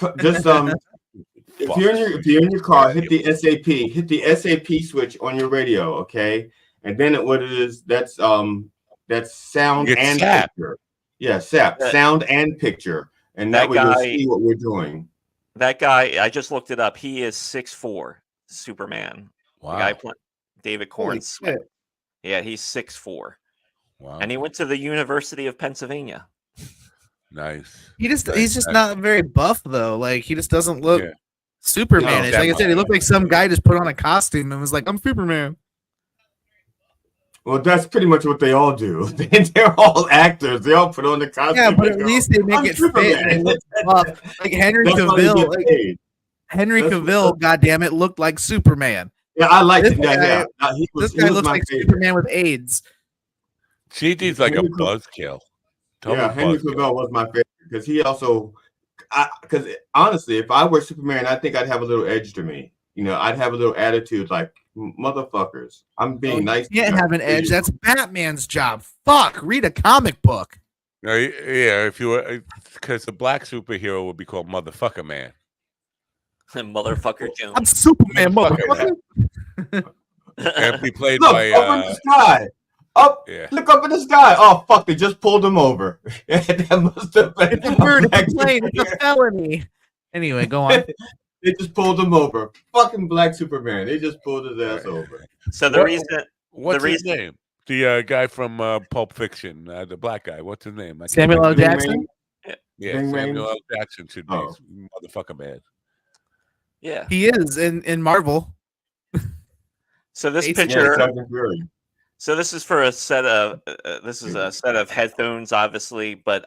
you're in your car, hit the SAP switch on your radio, okay? And then that's sound and picture. Yeah, sound and picture. And that way you'll see what we're doing. That guy, I just looked it up. He is 6'4", Superman. Wow. The guy playing David Corns. Yeah, he's 6'4". Wow. And he went to the University of Pennsylvania. Nice. He's just not very buff though. Like he just doesn't look Superman-ish. Like I said, he looked like some guy just put on a costume and was like, "I'm Superman." Well, that's pretty much what they all do. They're all actors. They all put on the costume. Yeah, but at least they make it fit and look buff. Like Henry Cavill. Henry Cavill, goddamn it, looked like Superman. Yeah, I like this it. Guy, this guy looks like Superman with AIDS. CD's like a buzzkill. Henry Cavill was my favorite because he also, because honestly, if I were Superman, I think I'd have a little edge to me. You know, I'd have a little attitude like, motherfuckers, I'm being nice. You can't have an edge. That's Batman's job. Fuck, read a comic book. Yeah, if you were, because the black superhero would be called Motherfucker Man. Motherfucker Jones. I'm Superman, motherfucker. And be played look, by up in the sky. Look up in the sky. Oh fuck! They just pulled him over. That must have been it's a bird. It's a plane. It's a felony. Anyway, go on. They just pulled him over. Fucking black Superman. They just pulled his ass over. So what's his name? The guy from Pulp Fiction, the black guy. What's his name? Samuel L. Jackson. Yeah, Samuel L. Jackson should be Motherfucker Man. Yeah, he is in Marvel. So this picture. So this is for a set of headphones, obviously, but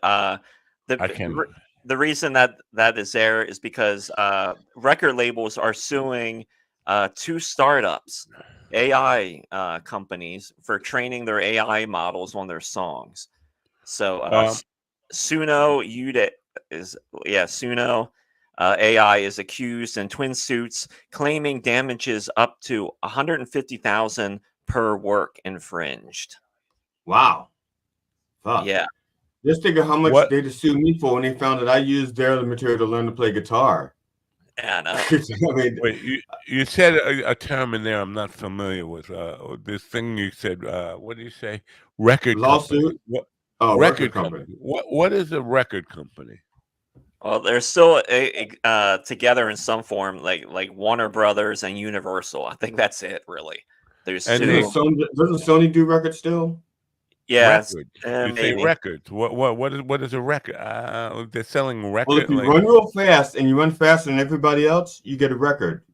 the reason that is there is because record labels are suing two startups, AI companies, for training their AI models on their songs. So Suno AI is accused in twin suits, claiming damages up to $150,000 per work infringed. Wow. Fuck. Yeah. Just think of how much they just sued me for when they found that I used their material to learn to play guitar. Yeah, no. I mean, wait, you said a term in there I'm not familiar with. This thing you said, what do you say? Record lawsuit? Company. Record company. What is a record company? Well, they're still together in some form, like Warner Brothers and Universal. I think that's it, really. There's two. Doesn't Sony do records still? Yeah, you say records. What is a record? They're selling records. Well, if you run real fast and you run faster than everybody else, you get a record.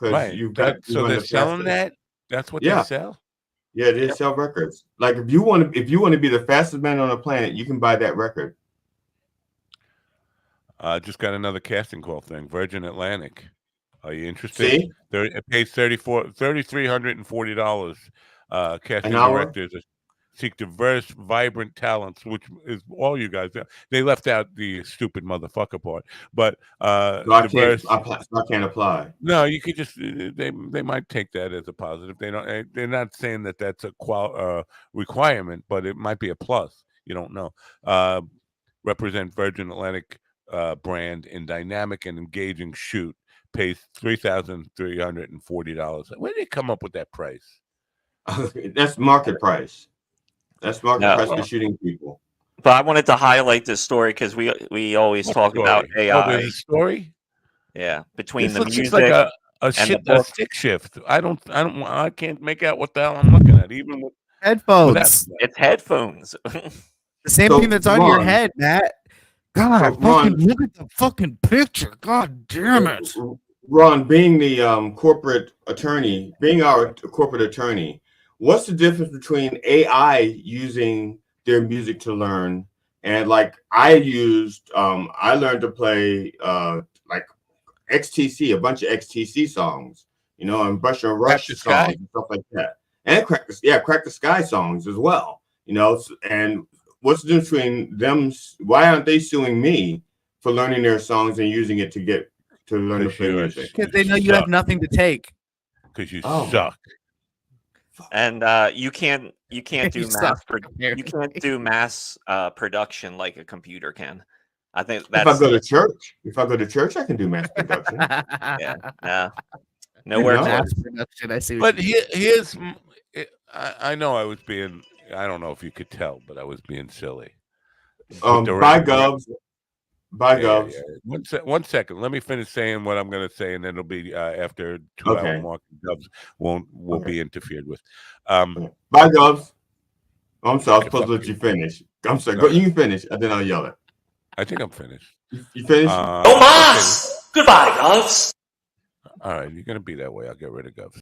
Right. So they're selling that. That's what they sell. Yeah, they sell records. Like if you want to be the fastest man on the planet, you can buy that record. Just got another casting call thing. Virgin Atlantic. Are you interested? See? It pays $3,340. Casting directors seek diverse, vibrant talents, which is all you guys do. They left out the stupid motherfucker part, but diverse. I can't apply. No, you could just they might take that as a positive. They're not saying that that's a requirement, but it might be a plus. You don't know. Represent Virgin Atlantic brand in dynamic and engaging shoot. Pays $3,340. Where did they come up with that price? That's market price. That's market price for shooting people. But I wanted to highlight this story because we always talk about AI. Oh, there's a story. Yeah, between this the looks music like a stick shift. I can't make out what the hell I'm looking at. Even with headphones. It's headphones. The same thing that's on your head, Matt. God, look at the fucking picture. God damn it. Ron, being the corporate attorney, being our corporate attorney, what's the difference between AI using their music to learn and like I learned to play like XTC, a bunch of XTC songs, you know, and Brush and Rush songs and stuff like that, and Crack the Sky songs as well, you know. And what's the difference between them? Why aren't they suing me for learning their songs and using it to learn to play music? Because they know you have nothing to take. Because you suck. And you can't do mass production like a computer can. I think that's if I go to church, I can do mass production. Yeah, nowhere mass production. I see. But here's, I know I was being, I don't know if you could tell, but I was being silly. Bye, Govs. Bye, Govs. Yeah. One second. Let me finish saying what I'm going to say, and then it'll be after 2-hour mark. Govs will be interfered with. Bye, Govs. I'm sorry. I was supposed to let you finish. I'm sorry. Go, you can finish, and then I'll yell it. I think I'm finished. You finished? No mas! Goodbye, Govs. All right, you're going to be that way. I'll get rid of Govs.